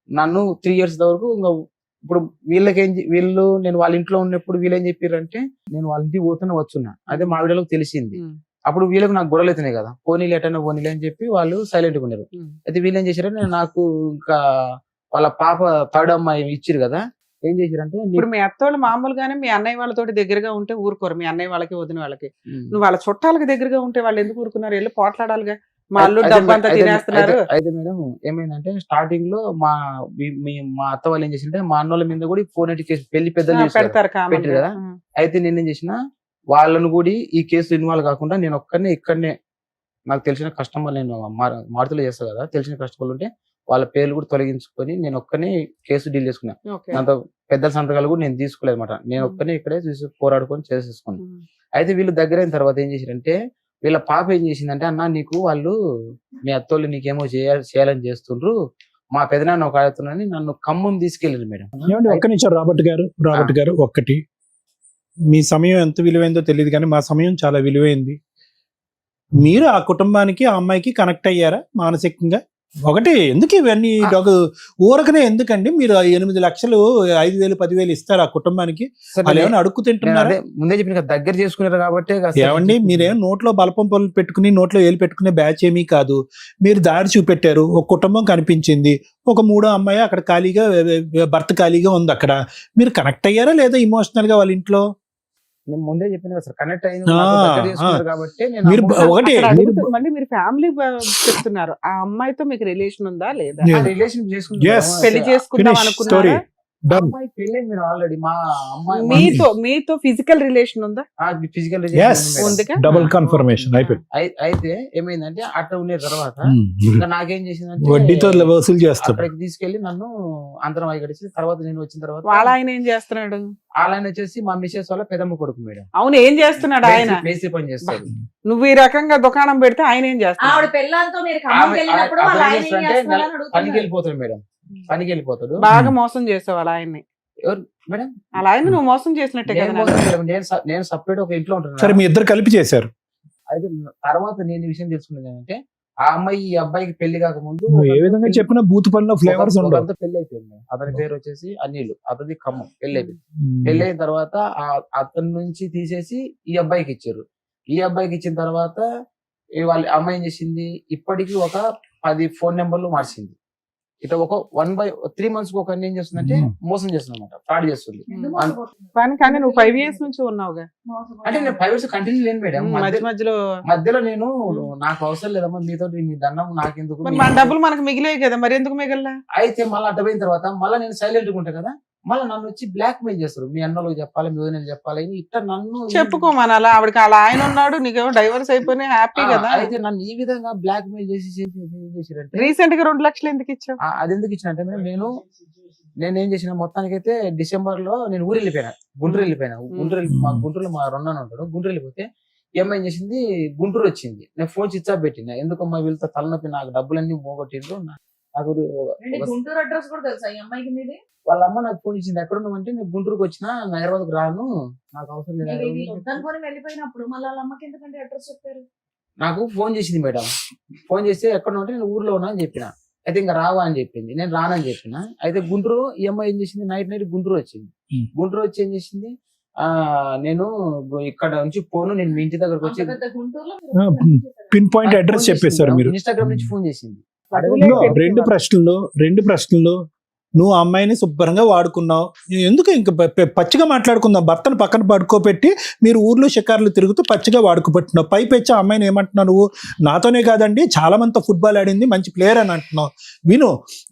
నన్ను 3 years వరకు ఇప్పుడు వీళ్ళు నేను వాళ్ళ ఇంట్లో ఉన్నప్పుడు వీళ్ళు ఏం చెప్పారంటే నేను వాళ్ళ ఇంటికి పోతూనే వచ్చున్నా. అదే మా వీడియోకి తెలిసింది. అప్పుడు వీళ్ళకి నాకు గొడవలు అవుతున్నాయి కదా, పోనీలు ఎటన్నా పోనీలు అని చెప్పి వాళ్ళు సైలెంట్ గా ఉన్నారు. అయితే వీళ్ళు ఏం చేశారంటే నాకు ఇంకా వాళ్ళ పాప థర్డ్ అమ్మాయి ఇచ్చిరు కదా, ఏం చేశారంటే ఇప్పుడు మీ అత్తోళ్ళు మామూలుగానే మీ అన్నయ్య వాళ్ళతోటి దగ్గరగా ఉంటే ఊరుకోరు, మీ అన్నయ్య వాళ్ళకి వదిన వాళ్ళకి. నువ్వు వాళ్ళ చుట్టాలకి దగ్గరగా ఉంటే వాళ్ళు ఎందుకు ఊరుకున్నారు? వెళ్ళి పోట్లాడాలిగా, మా అల్లు డబ్బంతా తినేస్తున్నారు. అయితే మేడం ఏమైందంటే స్టార్టింగ్ లో మా అత్త వాళ్ళు ఏం చేసింటే మా అన్నోళ్ళ మీద కూడా ఫోన్ కేసు పెళ్లి పెద్దలు పెడతారు పెట్టారు కదా. అయితే నేనేం చేసిన వాళ్ళను కూడా ఈ కేసు ఇన్వాల్వ్ కాకుండా నేను ఒక్కనే ఇక్కడనే నాకు తెలిసిన కస్టమర్, నేను మారుతులు చేస్తా కదా, తెలిసిన కస్టమర్లు ఉంటే వాళ్ళ పేర్లు కూడా తొలగించుకొని నేను ఒక్కనే కేసు డీల్ చేసుకున్నా. దాంతో పెద్దల సంతకాలు కూడా నేను తీసుకోలేదు అనమాట. నేను ఒక్కనే ఇక్కడే పోరాడుకొని చేసేసుకున్నాను. అయితే వీళ్ళు దగ్గర అయిన తర్వాత ఏం చేశారంటే వీళ్ళ పాప ఏం చేసిందంటే, అన్న నీకు వాళ్ళు మీ అత్తోళ్ళు నీకేమో చేయాలని చేస్తుండ్రు, మా పెదనాన్న ఒక ఆడుతున్నాని నన్ను ఖమ్మం తీసుకెళ్ళింది మేడం. ఒక్క నిమిషం రాబర్ట్ గారు ఒక్కటి, మీ సమయం ఎంత విలువైందో తెలియదు కానీ మా సమయం చాలా విలువైంది. మీరు ఆ కుటుంబానికి ఆ అమ్మాయికి కనెక్ట్ అయ్యారా మానసికంగా? ఒకటి ఎందుకు ఇవన్నీ ఒక ఊరకనే ఎందుకండి మీరు 8 లక్షలు 5,000 10,000 ఇస్తారు ఆ కుటుంబానికి? వాళ్ళు ఏమైనా అడుక్కు తింటున్నారా? అదే ముందే చెప్పిన కదా, దగ్గర చేసుకున్నారు కాబట్టి ఏమండి మీరేం నోట్లో బలపం పళ్ళు పెట్టుకుని నోట్లో ఏలు పెట్టుకునే బ్యాచ్ ఏమీ కాదు. మీరు దారి చూపెట్టారు, ఒక కుటుంబం కనిపించింది, ఒక మూడో అమ్మాయి అక్కడ ఖాళీగా భర్త ఖాళీగా ఉంది. అక్కడ మీరు కనెక్ట్ అయ్యారా లేదా ఇమోషనల్ గా వాళ్ళ ఇంట్లో? నేను ముందే చెప్పిన కదా సార్, కనెక్ట్ అయింది ఆ, దగ్గర చేసుకున్నారు కాబట్టి నేను మీరు అమౌంట్- ఒకటి అక్కడ మీరు- అడుగుతూ మళ్ళీ మీరు ఫ్యామిలీ చెప్తున్నారు, ఆ అమ్మాయితో మీకు రిలేషన్ ఉందా లేదా? ఆ Yeah. Relation Yes. చేసుకుంటాం. పెళ్లి చేసుకుందాం Finish అనుకున్నారా? story. Done. అమ్మాయి పెళ్ళి మీరు ఆల్రెడీ మా అమ్మాయి మీతో ఫిజికల్ రిలేషన్ ఉందా? Physical Yes. ఉందిగా? డబుల్ కన్ఫర్మేషన్ అయిపోయింది. అయితే ఏమైందంటే అట్లా ఉన్న తర్వాత ఉమ్. ఇంకా నాకేం చేసిందంటే వడ్డీతో వసూలు చేస్తారు. అక్కడికి తీసుకెళ్లి నన్ను అంతరం అయ్యి తర్వాత నేను వచ్చిన తర్వాత వాళ్ళ ఆయన ఏం చేస్తున్నాడు? ఆయన వచ్చేసి మా మిసెస్ వాళ్ళ పెదమ్మ కొడుకు మేడం. అవును, ఏం చేస్తున్నాడు ఆయన? మేస్త్రి పని చేస్తాడు. నువ్వు ఈ రకంగా దుకాణం పెడితే ఆయన ఏం చేస్తాడు? ఆవిడ పెళ్ళాంతో మీరు ఖమ్మంకి వెళ్ళినప్పుడు వాళ్ళ ఆయన ఏం చేస్తున్నారని పనికి అడుగుతున్నారు. వెళ్ళిపోతాడు మేడం, పనికి వెళ్ళిపోతాడు. బాగా మోసం చేసావు వాళ్ళ ఆయన్ని. ఎవరు మేడం? అలా ఆయన నువ్వు మోసం చేసినట్టే నేను కదా. మోసం చేయలేదు. నేను సపరేట్ ఒక ఇంట్లో సరే ఉంటున్నాను. మీ ఇద్దరు కలిపి చేశారు. అయితే తర్వాత నేను ఈ విషయం తెలుసుకున్నది ఏంటంటే, ఆ అమ్మాయి ఈ అబ్బాయికి పెళ్లి కాకముందు నువ్వు ఏ విధంగా చెప్పినా బూత్ పనిలో ఫ్లేవర్స్ ఉండవు. ఒకరితో పెళ్లి అయిపోయింది. అతని పేరు వచ్చేసి అనిల్, అతని ఖమ్మం. పెళ్లి అయిపోయింది. పెళ్లి అయిన తర్వాత అతని నుంచి తీసేసి ఈ అబ్బాయికి ఇచ్చారు. ఈ అబ్బాయికి ఇచ్చిన తర్వాత వాళ్ళ అమ్మాయి ఏం చేసింది, ఇప్పటికీ ఒక 10 ఫోన్ నెంబర్లు మార్చింది. ఇట్లా ఒక 3 months ఒక ఏం చేస్తుందంటే మోసం చేస్తుంది అనమాట, ఫ్రాడ్ చేస్తుంది. ఎందుకు మోసపోతున్నారు? కానీ నువ్వు 5 years నుంచి ఉన్నావుగా. అంటే నేను 5 years కంటిన్యూ లేను మేడం. మధ్య మధ్యలో మధ్యలో నేను నాకు అవసరం లేదమ్మా మీతో, మీ దండం నాకెందుకు. మరి మన డబ్బులు మనకు మిగిలేవి కదా, మరి ఎందుకు మిగల్లా? అయితే మళ్ళీ అడ్డపోయిన తర్వాత మళ్ళీ నేను సైలెంట్ గా ఉంటా కదా, మళ్ళీ నన్ను వచ్చి బ్లాక్ మెయిల్ చేస్తారు. మీ అన్నలకు చెప్పాలి, మీ వదినలకు చెప్పాలి, ఇట్లా నన్ను చెప్పుకోమనాలా? ఆవిడకి అలా ఆయన ఉన్నాడు, నీకేమో డైవర్స్ అయిపోయినా హ్యాపీ కదా. అయితే నన్ను ఈ విధంగా బ్లాక్ మెయిల్ చేసి ఏం చేశారంటే, రీసెంట్ గా 2 లక్షలు ఎందుకు ఇచ్చావు? అది ఎందుకు ఇచ్చినంటే నేను ఏం చేసిన మొత్తానికైతే డిసెంబర్ లో నేను ఊరు వెళ్ళిపోయినా, గుంటూరు వెళ్ళిపోయినా. మా గుంటూరులో మా రెండన్న ఉంటాడు. గుంటూరు వెళ్ళిపోతే ఏం చేసింది, గుంటూరు వచ్చింది. నేను ఫోన్ స్విచ్ ఆఫ్ పెట్టిన. ఎందుకమ్మా వీళ్ళతో తలనొప్పి, నాకు డబ్బులన్నీ పోగొట్టిండ్రు. నాకు ఏంటి గుంటూరు అడ్రస్ కూడా తెలుసా ఈ అమ్మాయికి మీది? వాళ్ళ అమ్మ నాకు ఫోన్ ఇచ్చింది, ఎక్కడ ఉన్నామంటే నేను గుంటూరుకు వచ్చినా, హైదరాబాద్కు రాను, నాకు అవసరం లేదు. ఇది వద్దనుకొని వెళ్ళిపోయినప్పుడు మళ్ళీ వాళ్ళ అమ్మకి ఎందుకంటే అడ్రస్ చెప్పారు? నాకు ఫోన్ చేసింది మేడం. ఫోన్ చేస్తే ఎక్కడ ఉంటే నేను ఊర్లో ఉన్నా అని చెప్పిన. అయితే ఇంకా రావా అని చెప్పింది. నేను రానని చెప్పిన. అయితే గుంటూరు ఈ అమ్మాయి ఏం చేసింది, నైట్ గుంటూరు వచ్చింది. గుంటూరు వచ్చి ఏం చేసింది, నేను ఇక్కడ నుంచి ఫోన్ నేను మీ ఇంటి దగ్గరకు వచ్చి అంత పెద్ద గుంటూరులో మీరు ఆ, ఒక్కసారి చేశారా? పిన్ పాయింట్ అడ్రస్ చెప్పేశారు మీరు. ఇన్స్టాగ్రామ్ నుంచి ఫోన్ చేసింది. ఇదిగో రెండు ప్రశ్నలు నువ్వు ఆ అమ్మాయిని శుభ్రంగా వాడుకున్నావు. ఎందుకు ఇంకా పచ్చిగా మాట్లాడుకుందాం. భర్తను పక్కన పడుకోబెట్టి మీరు ఊర్లో షికార్లు తిరుగుతూ పచ్చిగా వాడుకోబెట్టినావు. పైపెచ్చి ఆ అమ్మాయిని ఏమంటున్నావు నువ్వు? నాతోనే కాదండి చాలా మందితో ఫుట్బాల్ ఆడింది, మంచి ప్లేయర్ అని అంటున్నావు. విను,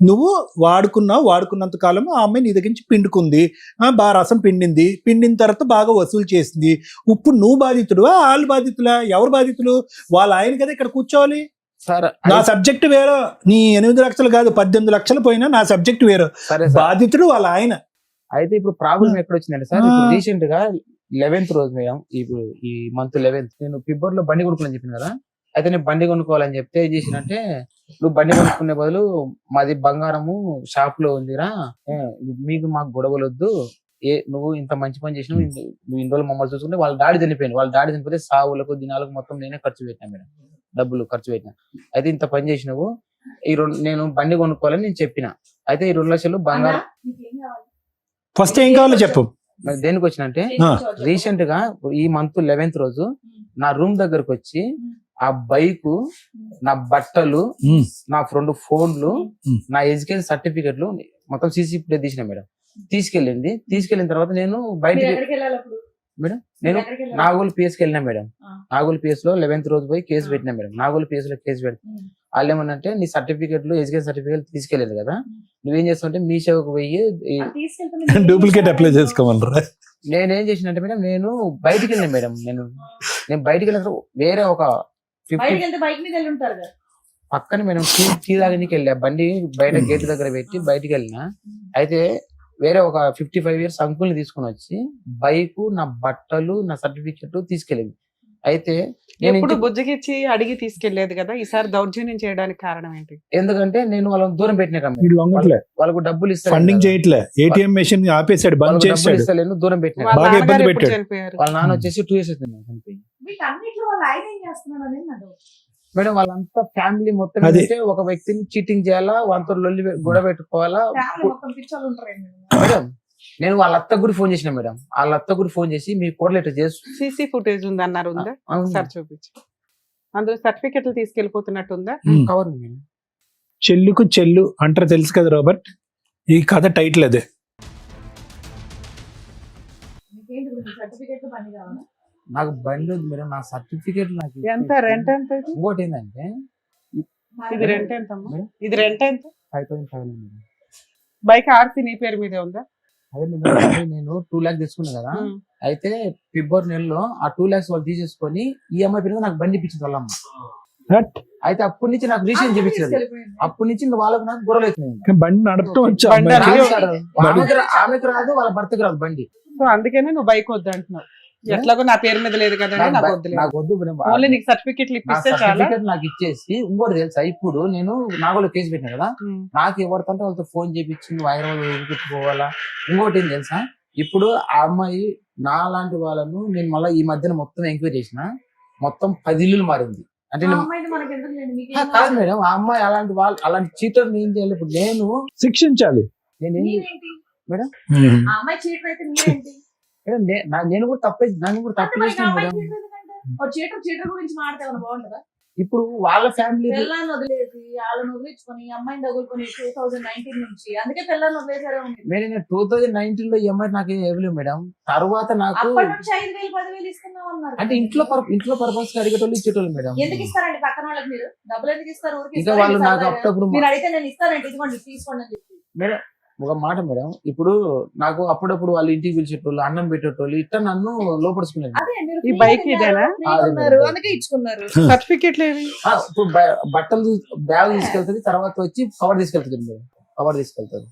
నువ్వు వాడుకున్నంత కాలం ఆ అమ్మాయి నీ దగ్గర నుంచి పిండుకుంది, బాగా రసం పిండిన తర్వాత బాగా వసూలు చేసింది. ఇప్పుడు నువ్వు బాధితుడు, వాళ్ళు బాధితులా? ఎవరు బాధితులు? వాళ్ళ ఆయన కదా ఇక్కడ కూర్చోవాలి. సార్ నా సబ్జెక్ట్ వేరు, నీ 8 లక్షలు కాదు 18 లక్షలు పోయినా నా సబ్జెక్ట్ వేరు. సరే బాధితుడు వాళ్ళ ఆయన. అయితే ఇప్పుడు ప్రాబ్లం ఎక్కడ వచ్చిందంటే సార్, రీసెంట్ గా 11th రోజు మేడం, ఇప్పుడు ఈ మంత్ 11th నేను ఫిబ్రవరిలో బండి కొనుక్కోవాలని చెప్పిన కదా. అయితే నేను బండి కొనుక్కోవాలని చెప్తే ఏం చేసినంటే, నువ్వు బండి కొనుక్కునే బదులు మాది బంగారము షాప్ లో ఉందిరా, మీకు మాకు గొడవలు వద్దు, నువ్వు ఇంత మంచి పని చేసినావు, నువ్వు ఇన్ని రోజులు మమ్మల్ని చూసుకుంటే వాళ్ళ డాడీ చనిపోయింది. వాళ్ళ డాడీ చనిపోతే సావులకు దినాలకు మొత్తం నేనే ఖర్చు పెట్టినా మేడం, డబ్బులు ఖర్చు పెట్టినా. అయితే ఇంత పని చేసినావు, నేను బండి కొనుక్కోవాలని నేను చెప్పిన. అయితే ఈ 2 లక్షలు బంగారం. నీకేం కావాలి? ఫస్ట్ ఏం కావాలో చెప్పు. మరి దేనికి వచ్చినంటే, రీసెంట్ గా ఈ మంత్ 11th రోజు నా రూమ్ దగ్గరకు వచ్చి ఆ బైక్, నా బట్టలు, నా 2 ఫోన్లు, నా ఎడ్యుకేషన్ సర్టిఫికెట్లు మొత్తం సీసీ ఫుటేజ్ తీసిన మేడం. తీసుకెళ్ళిన తర్వాత నేను బయటికి ఎక్కడికి వెళ్ళాలి అప్పుడు? మేడం, నేను ఎక్కడికి వెళ్ళాలి? నాగోల్ పిఎస్కి వెళ్ళినా మేడం. ఆ. నాగోల్ పిఎస్ లో 11th రోజు పోయి కేసు పెట్టినా మేడం. నాగోల్ పిఎస్ లో కేసు పెడితే వాళ్ళు ఏమన్నంటే, నీ సర్టిఫికెట్లు ఎడ్యుకేషన్ సర్టిఫికెట్ తీసుకెళ్ళలేదు కదా, నువ్వేం చేస్తావంటే మీ సేవకు పోయి తీసుకెళ్తే మీరు డూప్లికేట్ అప్లై చేసుకోమన్నారా? నేనేం చేసినంటే మేడం, నేను బయటికి వెళ్ళినా మేడం. నేను బయటికి వెళ్ళిన వేరే ఒక 50 బయటికి వెళ్తే బైక్ మీద వెళ్ళి ఉంటారు కదా. పక్కన మేడం టీ తాగడానికి వెళ్ళా, బండి బయట గేట్ దగ్గర పెట్టి బయటికి వెళ్ళినా. అయితే వేరే ఒక 55 years అంకుల్ని తీసుకుని వచ్చి బైక్, నా బట్టలు, నా సర్టిఫికెట్ తీసుకెళ్ళింది. అయితే నేను ఎప్పుడు బుజ్జగిచ్చి అడిగి తీసుకెళ్లేదు కదా, ఈసారి దౌర్జన్యం చేయడానికి కారణం ఏంటి? ఎందుకంటే నేను వాళ్ళని దూరం పెట్టినా, వీడు లొంగట్లే, వాళ్ళకు డబ్బులు ఫండింగ్ ఇస్తాను, చేయట్లే, ఏటీఎం మెషిన్ ఆపేసాడు, బంద్ డబ్బులు చేశాడు. ఇస్తలేను, దూరం పెట్టినా. వాళ్ళ బాగా ఇబ్బంది నాన్నగారు ఎప్పుడు పెట్టాడు. చనిపోయారు? వాళ్ళ నాన్న వచ్చేసి 2 years అవుతుంది చనిపోయి. వీటన్నిటిలో వాళ్ళ ఆయన ఏం చేస్తున్నాడు అనేది నా డౌట్. మేడం వాళ్ళంతా ఫ్యామిలీ మొత్తం అది. ఏంటంటే ఒక వ్యక్తిని చీటింగ్ చేయాలా, వాళ్ళతో లొల్లి గొడవ పెట్టుకోవాలా. ఫ్యామిలీ మొత్తం పిచ్చోళ్ళు ఉంటారండి. మేడం నేను వాళ్ళ అత్త కూడా ఫోన్ చేసిన మేడం. వాళ్ళ అత్త కూడా ఫోన్ చేసి మీ కోడలు ఇట్లా చేస్తూ సీసీ ఫుటేజ్ ఉంది అన్నారు, ఉందా? ఒకసారి చూపించు. అందులో సర్టిఫికెట్లు తీసుకెళ్లిపోతున్నట్టుందా? కవర్ ఉంది మేడం. చెల్లుకు చెల్లు అంటారు తెలుసు కదా రాబర్ట్, ఈ కథ టైటిల్ అదే. మీకేంటి సర్టిఫికేట్ పని కావాలా? నాకు బండి ఉంది మేడం, నా సర్టిఫికేట్ నాకు ఎంత రెంట్ ఎంత ఇది? ఇంకోటి ఏంటంటే ఇది రెంట్ ఎంత అమ్మా? ఇది రెంట్ ఎంత? 5,500 మేడం. బైక్ ఆర్సీ నీ పేరు మీదే ఉందా? అదే మేడం నేను 2 lakhs తీసుకున్నా కదా, అయితే ఫిబ్రవరి నెలలో ఆ 2 lakhs వాళ్ళు తీసేసుకొని ఈఎంఐ పేరు నాకు బండి ఇప్పించింది వాళ్ళమ్మ. అయితే అప్పటి నుంచి నాకు రీసెంట్ చూపించారు. తీసుకెళ్ళిపోయింది. అప్పటి నుంచి ఇంకా వాళ్ళకు నాకు గొడవలు అవుతున్నాయి. బండి నడపటం వచ్చా బండి అమ్మాయికి? ఆమెకు రాదు, వాళ్ళ భర్తకు రాదు బండి. సో అందుకనే నువ్వు బైక్ వద్దు అంటున్నావు. ఎట్లాగో నా పేరు మీద లేదు కదండి, నాకు వద్దులేదు. నాకు వద్దు మేడం. ఓన్లీ నీకు సర్టిఫికెట్లు నా ఇప్పిస్తే చాలా. సర్టిఫికేట్ నాకు ఇచ్చేసి ఇంకోటి తెలుసా, ఇప్పుడు నేను నాగోలో కేసు పెట్టినా కదా, నాకు ఎవరితో వాళ్ళతో ఫోన్ చేపించి నువ్వు హైదరాబాద్ వదిలిపెట్టుకోవాలా. ఇంకోటి ఏం తెలుసా, ఇప్పుడు ఆ అమ్మాయి నా లాంటి వాళ్ళను నేను మళ్ళీ ఈ మధ్యన మొత్తం ఎంక్వైరీ చేసిన, మొత్తం 10 ఇల్లులు మారింది. అంటే ఆ అమ్మాయిది మనకి ఎందుకు లేదు, మీకేం కాదు మేడం, ఆ అమ్మాయి అలాంటి వాళ్ళు అలాంటి చీటర్ ఏం చేయాలి. ఇప్పుడు శిక్షించాలి. నేనేం మీరేంటి? మేడం ఆ అమ్మాయి చీటర్ అయితే మీరేంటి? మేడం నేను కూడా నన్ను కూడా అంటే తప్పు మరి ఆ చేసిన అమ్మాయి మేడం. చీటర్ ఎందుకంటే? ఓ చీటర్ గురించి మాట్లాడితే బాగుంటుందా? ఇప్పుడు వాళ్ళ ఫ్యామిలీ పిల్లని వదిలేసి వాళ్ళని వదిలించుకొని అమ్మాయిని తగులుకొని 2019 నుంచి, అందుకే పిల్లని వదిలేసారే ఉంది. మేడం 2019 లో ఈఎంఐ నాకు ఇవ్వలేవు మేడం. తర్వాత నాకు అప్పటి నుంచి 5,000 10,000 ఇస్తున్నాం అన్నారు. అంటే ఇంట్లో పర్పస్ అడిగేటోళ్ళు ఇచ్చేటోళ్ళు మేడం. ఎందుకు ఇస్తారండి పక్కన వాళ్ళకి? మీరు డబ్బులు ఎందుకు ఇస్తారు? ఊరికి ఇక ఇస్తారా? వాళ్ళు మీకు నాకు సరదాగా? అప్పుడప్పుడు మీరు అడిగితే నేను ఇస్తానండి, ఇదిగోండి తీసుకోండి అని చెప్పి. మేడం ఒక మాట మేడం, ఇప్పుడు నాకు అప్పుడప్పుడు వాళ్ళు ఇంటికి పిలిచేటోళ్ళు, అన్నం పెట్టేటోళ్ళు, ఇట్లా నన్ను లోపడుచుకునేది. అదే మీరు ఈ free బైక్ గా ఇదేనా? free గా ఉన్నారు, అందుకే ఇచ్చుకున్నారు. సర్టిఫికెట్లు ఏవి? ఇప్పుడు బట్టలు బ్యాగ్ తీసుకెళ్తుంది, తర్వాత వచ్చి కవర్ తీసుకెళ్తుంది మేడం. కవర్ తీసుకెళ్తారు.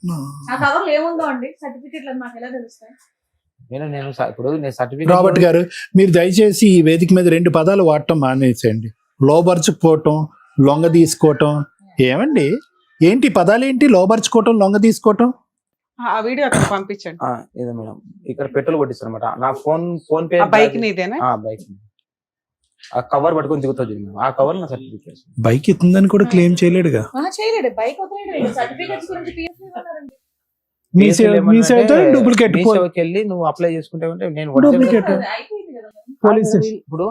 ఆ కవర్లో ఏముందో అండి సర్టిఫికెట్లు నాకు ఎలా తెలుస్తాయి? నేను ఇప్పుడు నేను రాబర్ట్ సర్టిఫికేట్ గారు, మీరు దయచేసి ఈ వేదిక మీద 2 పదాలు వాడటం మానేసేయండి. లోబర్చుకోవటం, లొంగ తీసుకోవటం. ఏమండి ఏంటి పదాలు ఏంటి? లోబర్చుకోవటం, లొంగ తీసుకోవటం. ఆ వీడియో అక్కడ పంపించండి. ఇదే మేడం, ఇక్కడ పెట్రోల్ కొట్టిస్తారు అనమాట. నా ఫోన్ పే ఆ బైక్ నీదేనా? బైక్ ఆ కవర్ పట్టుకొని దిగుతుంది మేడం. ఆ కవర్ నా సర్టిఫికేట్. బైక్ ఎత్తుందని కూడా క్లెయిమ్ చేయలేడుగా. చేయలేడు, బైక్ వదిలేడు. సర్టిఫికెట్స్ గురించి PSV ఉన్నారండి. మీ సేవతో డూప్లికేట్ వెళ్ళి నువ్వు అప్లై చేసుకుంటే నేను Duplicate. అయిపోయింది కదా మరి. పోలీస్ ఇప్పుడు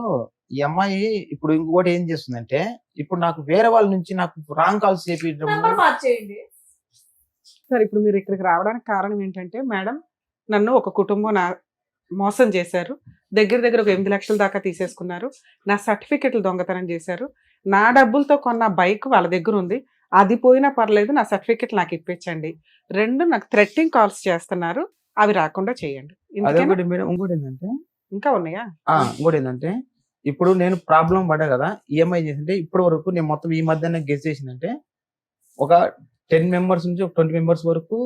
ఈ అమ్మాయి ఇప్పుడు ఇంకోటి ఏం చేస్తుందంటే, ఇప్పుడు నాకు వేరే వాళ్ళ నుంచి నాకు రాంగ్ కాల్స్ చేపించడం. నెంబర్ మార్చేయండి. సరే, ఇప్పుడు మీరు ఇక్కడికి రావడానికి కారణం ఏంటంటే, మేడం నన్ను ఒక కుటుంబం మోసం చేశారు, దగ్గర ఒక 8 లక్షల దాకా తీసేసుకున్నారు, నా సర్టిఫికెట్లు దొంగతనం చేశారు, నా డబ్బులతో కొన్న బైక్ వాళ్ళ దగ్గర ఉంది, అది పోయినా పర్లేదు, నా సర్టిఫికెట్ నాకు ఇప్పించండి. 2 నాకు థ్రెట్టింగ్ కాల్స్ చేస్తున్నారు, అవి రాకుండా చేయండి. అదొకటి మేడం. ఇంకోటి ఏంటంటే ఇంకా ఉన్నాయా? ఇంకోటి ఏంటంటే, ఇప్పుడు నేను ప్రాబ్లం పడ్డా కదా, ఈఎంఐ చేసింటే ఇప్పటి వరకు నేను మొత్తం ఈ మధ్య గెస్ చేసిందంటే ఒక 10 members నుంచి ఒక 20 members వరకు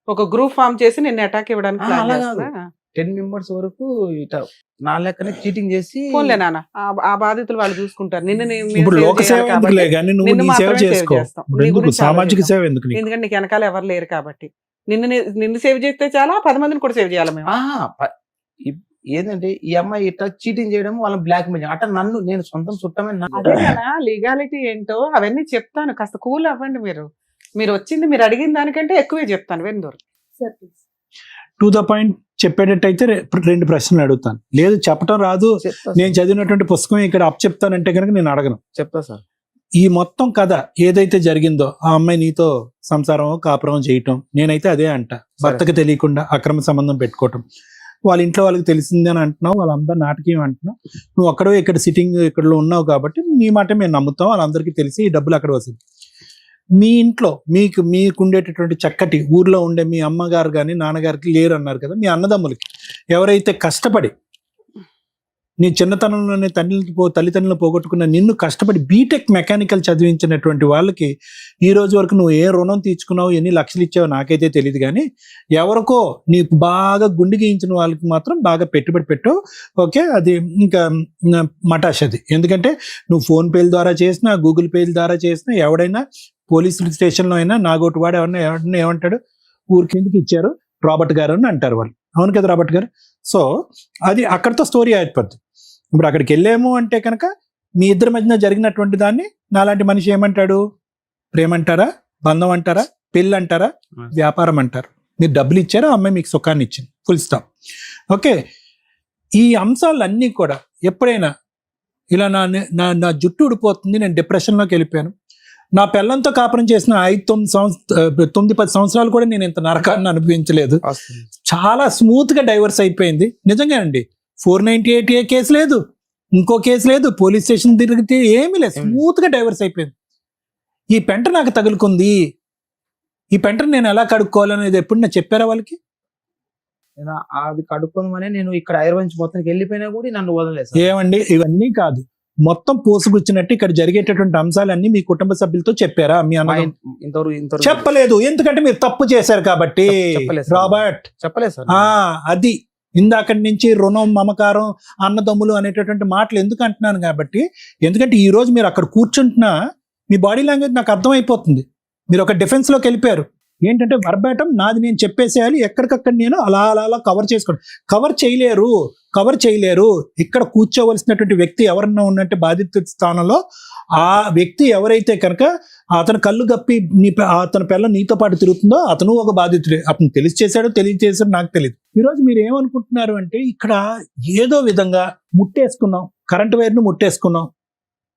ఒక గ్రూప్ ఫామ్ చేసి నిన్ను అటాక్ ఇవ్వడానికి ప్లాన్ అలా చేస్తున్నా? 10 members వరకు ఇట నా లెక్కనే చీటింగ్ చేసి. పోన్లే నాన్న, ఆ బాధితులు వాళ్ళు చూసుకుంటారు. నిన్ను ఇప్పుడు లోక సేవ ఎందుకులే కానీ నువ్వు నీ సేవ చేసుకో. ఇప్పుడు ఎందుకు సామాజిక సేవ ఎందుకు నీకు? ఎందుకంటే నీకు వెనకాల ఎవరు లేరు కాబట్టి. నిన్ను సేవ్ చేస్తే చాలా, 10 మందిని కూడా సేవ్ చేయాలి మేము. ఏంటంటే ఈ అమ్మాయి ఇట్లా చీటింగ్ చేయడం, వాళ్ళని బ్లాక్ మెయిల్ అట్లా నేను సొంతం చుట్టమే. అదే కదా లీగాలిటీ ఏంటో అవన్నీ చెప్తాను, కాస్త కూల్ అవ్వండి. మీరు వచ్చింది మీరు అడిగిన దానికంటే ఎక్కువే చెప్తాను. వెందూరు sir please. To the point చెప్పేటట్టయితే 2 ప్రశ్నలు అడుగుతాను. లేదు చెప్పడం రాదు, నేను చదివినటువంటి పుస్తకం ఇక్కడ చెప్తానంటే కనుక నేను అడగను. చెప్తా సార్. ఈ మొత్తం కథ ఏదైతే జరిగిందో, ఆ అమ్మాయి నీతో సంసారం కాపురం చేయటం, నేనైతే అదే అంట. భర్తకు తెలియకుండా అక్రమ సంబంధం పెట్టుకోవటం, వాళ్ళ ఇంట్లో వాళ్ళకి తెలిసింది అని అంటున్నావు, వాళ్ళందరూ నాటకీయం అంటున్నావు. నువ్వు అక్కడో ఇక్కడ సిట్టింగ్ ఇక్కడ ఉన్నావు కాబట్టి నీ మాట మేము నమ్ముతాం, వాళ్ళందరికీ తెలిసి ఈ డబ్బులు అక్కడ వస్తుంది. మీ ఇంట్లో మీకు ఉండేటటువంటి చక్కటి ఊర్లో ఉండే మీ అమ్మగారు కానీ నాన్నగారికి లేరు అన్నారు కదా, మీ అన్నదమ్ములకి ఎవరైతే కష్టపడి నీ చిన్నతనంలోనే తల్లిదండ్రులను పోగొట్టుకున్న నిన్ను కష్టపడి బీటెక్ మెకానికల్ చదివించినటువంటి వాళ్ళకి ఈ రోజు వరకు నువ్వు ఏ రుణం తీర్చుకున్నావు, ఎన్ని లక్షలు ఇచ్చావో నాకైతే తెలియదు, కానీ ఎవరికో నీకు బాగా గుండె గీయించిన వాళ్ళకి మాత్రం బాగా పెట్టుబడి పెట్టావు. ఓకే, అది ఇంకా మటాష్ అది. ఎందుకంటే నువ్వు ఫోన్ పేల ద్వారా చేసినా, గూగుల్ పేల ద్వారా చేసినా, ఎవడైనా పోలీస్ స్టేషన్లో అయినా నాగోటి వాడు ఎవరైనా ఏమంటాడు, ఊరికి ఎందుకు ఇచ్చారు రాబర్ట్ గారు అని అంటారు వాళ్ళు. అవును కదా రాబర్ట్ గారు? సో అది అక్కడితో స్టోరీ అయిపోద్ది. ఇప్పుడు అక్కడికి వెళ్ళాము అంటే కనుక మీ ఇద్దరి మధ్యన జరిగినటువంటి దాన్ని నాలాంటి మనిషి ఏమంటాడు? ప్రేమ అంటారా, బంధం అంటారా, పెళ్ళి అంటారా, వ్యాపారం అంటారు. మీరు డబ్బులు ఇచ్చారు, ఆ అమ్మాయి మీకు సుఖాన్ని ఇచ్చింది, ఫుల్ స్టాప్. ఓకే, ఈ అంశాలన్నీ కూడా ఎప్పుడైనా ఇలా నా జుట్టు ఊడిపోతుంది, నేను డిప్రెషన్లోకి వెళ్ళిపోయాను, నా పిల్లలతో కాపురం చేసిన 9-10 సంవత్సరాలు కూడా నేను ఇంత నరకాన్ని అనుభవించలేదు, చాలా స్మూత్గా డైవర్స్ అయిపోయింది. నిజంగా అండి, 498A కేసు లేదు, ఇంకో కేసు లేదు, పోలీస్ స్టేషన్ తిరిగితే ఏమీ లేదు, స్మూత్గా డైవర్స్ అయిపోయింది. ఈ పెంట నాకు తగులుకుంది, ఈ పెంటను నేను ఎలా కడుక్కోవాలనేది ఎప్పుడు నాకు చెప్పారా వాళ్ళకి? నేను అది కడుక్కుందామని నేను ఇక్కడ ఐర్వంచి మొత్తానికి వెళ్ళిపోయినా కూడా నన్ను వదలలేదు. ఏమండి, ఇవన్నీ కాదు, మొత్తం పోసుగుచ్చినట్టు ఇక్కడ జరిగేటటువంటి అంశాలన్నీ మీ కుటుంబ సభ్యులతో చెప్పారా? మీ అన్న ఇంతవరకు చెప్పలేదు, ఎందుకంటే మీరు తప్పు చేశారు కాబట్టి. రాబర్ట్ చెప్పలేదు సార్. అది ఇందాకటి నుంచి రుణం, మమకారం, అన్నదమ్ములు అనేటటువంటి మాటలు ఎందుకు అంటున్నాను కాబట్టి, ఎందుకంటే ఈ రోజు మీరు అక్కడ కూర్చుంటున్నా మీ బాడీ లాంగ్వేజ్ నాకు అర్థమైపోతుంది. మీరు ఒక డిఫెన్స్ లోకి వెళ్ళిపోయారు. ఏంటంటే వర్బాటం నాది నేను చెప్పేసేయాలి, ఎక్కడికక్కడ నేను అలా అలా అలా కవర్ చేసుకోండి. కవర్ చేయలేరు. ఇక్కడ కూర్చోవలసినటువంటి వ్యక్తి ఎవరన్నా ఉన్నట్టు బాధిత స్థానంలో ఆ వ్యక్తి ఎవరైతే కనుక అతను కళ్ళు గప్పి అతని పిల్ల నీతో పాటు తిరుగుతుందో అతను ఒక బాధితుడే. అతను తెలియచేశాడో నాకు తెలియదు. ఈరోజు మీరు ఏమనుకుంటున్నారు అంటే, ఇక్కడ ఏదో విధంగా ముట్టేసుకున్నాం, కరెంట్ వైర్ను ముట్టేసుకున్నాం,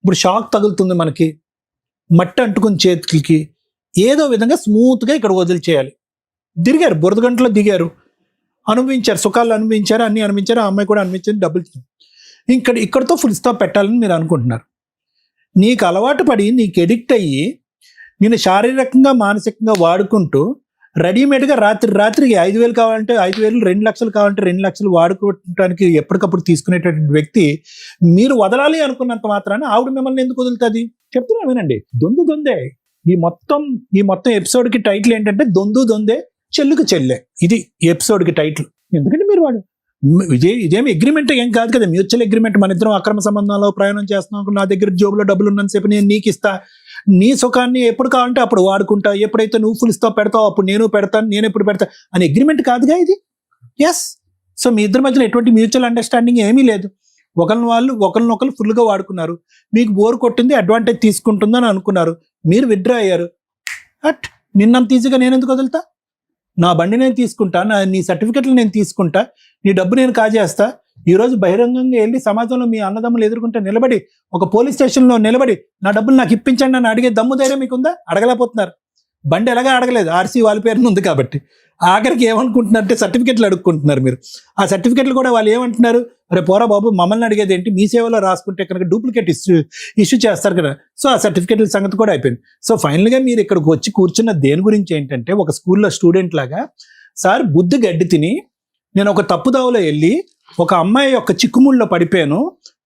ఇప్పుడు షాక్ తగులుతుంది మనకి, మట్టి అంటుకుని చేతులకి, ఏదో విధంగా స్మూత్గా ఇక్కడ వదిలిచేయాలి. దిగారు, బురద గంటలో దిగారు, అనుభవించారు, సుఖాలు అనుభవించారు, అన్ని అనుభవించారు, ఆ అమ్మాయి కూడా అనుభవించింది, డబ్బులు ఇక్కడితో ఫుల్ స్టాప్ పెట్టాలని మీరు అనుకుంటున్నారు. నీకు అలవాటు పడి, నీకు ఎడిక్ట్ అయ్యి, నేను శారీరకంగా మానసికంగా వాడుకుంటూ రెడీమేడ్గా రాత్రికి 5,000 కావాలంటే 5,000, 2 లక్షలు కావాలంటే 2 లక్షలు వాడుకోవటానికి ఎప్పటికప్పుడు తీసుకునేటటువంటి వ్యక్తి మీరు వదలాలి అనుకున్నంత మాత్రాన ఆవిడ మిమ్మల్ని ఎందుకు వదులుతుంది? చెప్తున్నా వినండి. దొందే. ఈ మొత్తం ఎపిసోడ్కి టైటిల్ ఏంటంటే దొందే చెల్లుకు చెల్లె. ఇది ఎపిసోడ్కి టైటిల్. ఎందుకంటే మీరు వాడు ఇదేమి అగ్రిమెంట్ ఏం కాదు కదా, మ్యూచువల్ అగ్రిమెంట్. మన ఇద్దరం అక్రమ సంబంధంలో ప్రయాణం చేస్తున్నాం, నా దగ్గర జోబులో డబ్బులు ఉన్నంతసేపు నేను నీకు ఇస్తా, నీ సుఖాన్ని ఎప్పుడు కావాలంటే అప్పుడు వాడుకుంటా, ఎప్పుడైతే నువ్వు ఫుల్ స్టాప్ పెడతావు అప్పుడు నేను పెడతాను, నేను ఎప్పుడు పెడతా అని అగ్రిమెంట్ కాదుగా ఇది. ఎస్. సో మీ ఇద్దరి మధ్యలో ఎటువంటి మ్యూచువల్ అండర్స్టాండింగ్ ఏమీ లేదు. ఒకరినొకరు ఫుల్గా వాడుకున్నారు, మీకు బోర్ కొట్టింది, అడ్వాంటేజ్ తీసుకుంటుందని అనుకున్నారు, మీరు విత్డ్రా అయ్యారు. నిన్నంత ఈజీగా నేను ఎందుకు వదులుతా? నా బండి నేను తీసుకుంటా, నీ సర్టిఫికెట్లు నేను తీసుకుంటా, నీ డబ్బు నేను కాజేస్తా. ఈరోజు బహిరంగంగా వెళ్ళి సమాజంలో మీ అన్నదమ్ములు ఎదుర్కొంటే నిలబడి, ఒక పోలీస్ స్టేషన్లో నిలబడి నా డబ్బులు నాకు ఇప్పించండి అని అడిగే దమ్ము ధైర్యం మీకుందా? అడగలేకపోతున్నారు. బండి ఎలాగా అడగలేదు, ఆర్సీ వాళ్ళ పేరున ఉంది కాబట్టి. ఆఖరికి ఏమనుకుంటున్నారంటే సర్టిఫికెట్లు అడుక్కుంటున్నారు మీరు. ఆ సర్టిఫికెట్లు కూడా వాళ్ళు ఏమంటున్నారు, అరే పోరా బాబు, మమ్మల్ని అడిగేది ఏంటి, మీ సేవలో రాసుకుంటే కనుక డూప్లికేట్ ఇష్యూ చేస్తారు కదా. సో ఆ సర్టిఫికెట్ల సంగతి కూడా అయిపోయింది. సో ఫైనల్గా మీరు ఇక్కడికి వచ్చి కూర్చున్న దేని గురించి ఏంటంటే, ఒక స్కూల్లో స్టూడెంట్ లాగా, సార్ బుద్ధి గడ్డి తిని నేను ఒక తప్పుదావలో వెళ్ళి ఒక అమ్మాయి యొక్క చిక్కుముళ్ళలో పడిపోయాను,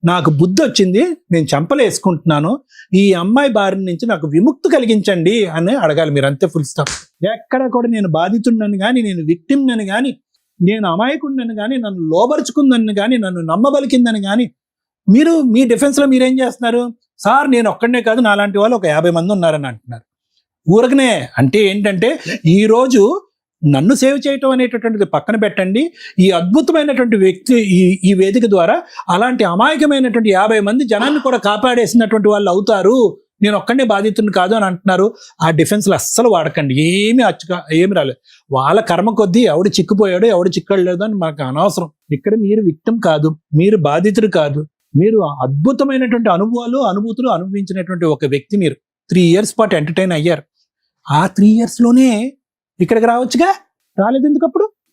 నాకు బుద్ధి వచ్చింది, నేను చెంపలు వేసుకుంటున్నాను, ఈ అమ్మాయి బారి నుంచి నాకు విముక్తి కలిగించండి అని అడగాలి మీరు. అంతే, ఫుల్ స్టాప్. ఎక్కడ కూడా నేను బాధితుడినని కానీ, నేను విక్టిమ్నని కానీ, నేను అమాయకుడినని కానీ, నన్ను లోబరుచుకుందని కానీ, నన్ను నమ్మబలికిందని కానీ, మీరు మీ డిఫెన్స్లో మీరేం చేస్తున్నారు? సార్ నేను ఒక్కడనే కాదు, నాలాంటి వాళ్ళు ఒక 50 మంది ఉన్నారని అంటున్నారు. ఊరకనే అంటే ఏంటంటే, ఈరోజు నన్ను సేవ్ చేయటం అనేటటువంటిది పక్కన పెట్టండి, ఈ అద్భుతమైనటువంటి వ్యక్తి ఈ వేదిక ద్వారా అలాంటి అమాయకమైనటువంటి 50 మంది జనాన్ని కూడా కాపాడేసినటువంటి వాళ్ళు అవుతారు, నేను ఒక్కడే బాధితుని కాదు అని అంటున్నారు. ఆ డిఫెన్స్లో అస్సలు వాడకండి, ఏమి రాలేదు. వాళ్ళ కర్మ కొద్దీ ఎవడు చిక్కుపోయాడో ఎవడు చిక్కడలేదు అని మనకు అనవసరం. ఇక్కడ మీరు విక్టిమ్ కాదు, మీరు బాధితుడు కాదు, మీరు అద్భుతమైనటువంటి అనుభూతులు అనుభవించినటువంటి ఒక వ్యక్తి. మీరు 3 years పాటు ఎంటర్టైన్ అయ్యారు. ఆ 3 yearsలోనే ఇక్కడికి రావచ్చుగా, రాలేదు ఎందుకు?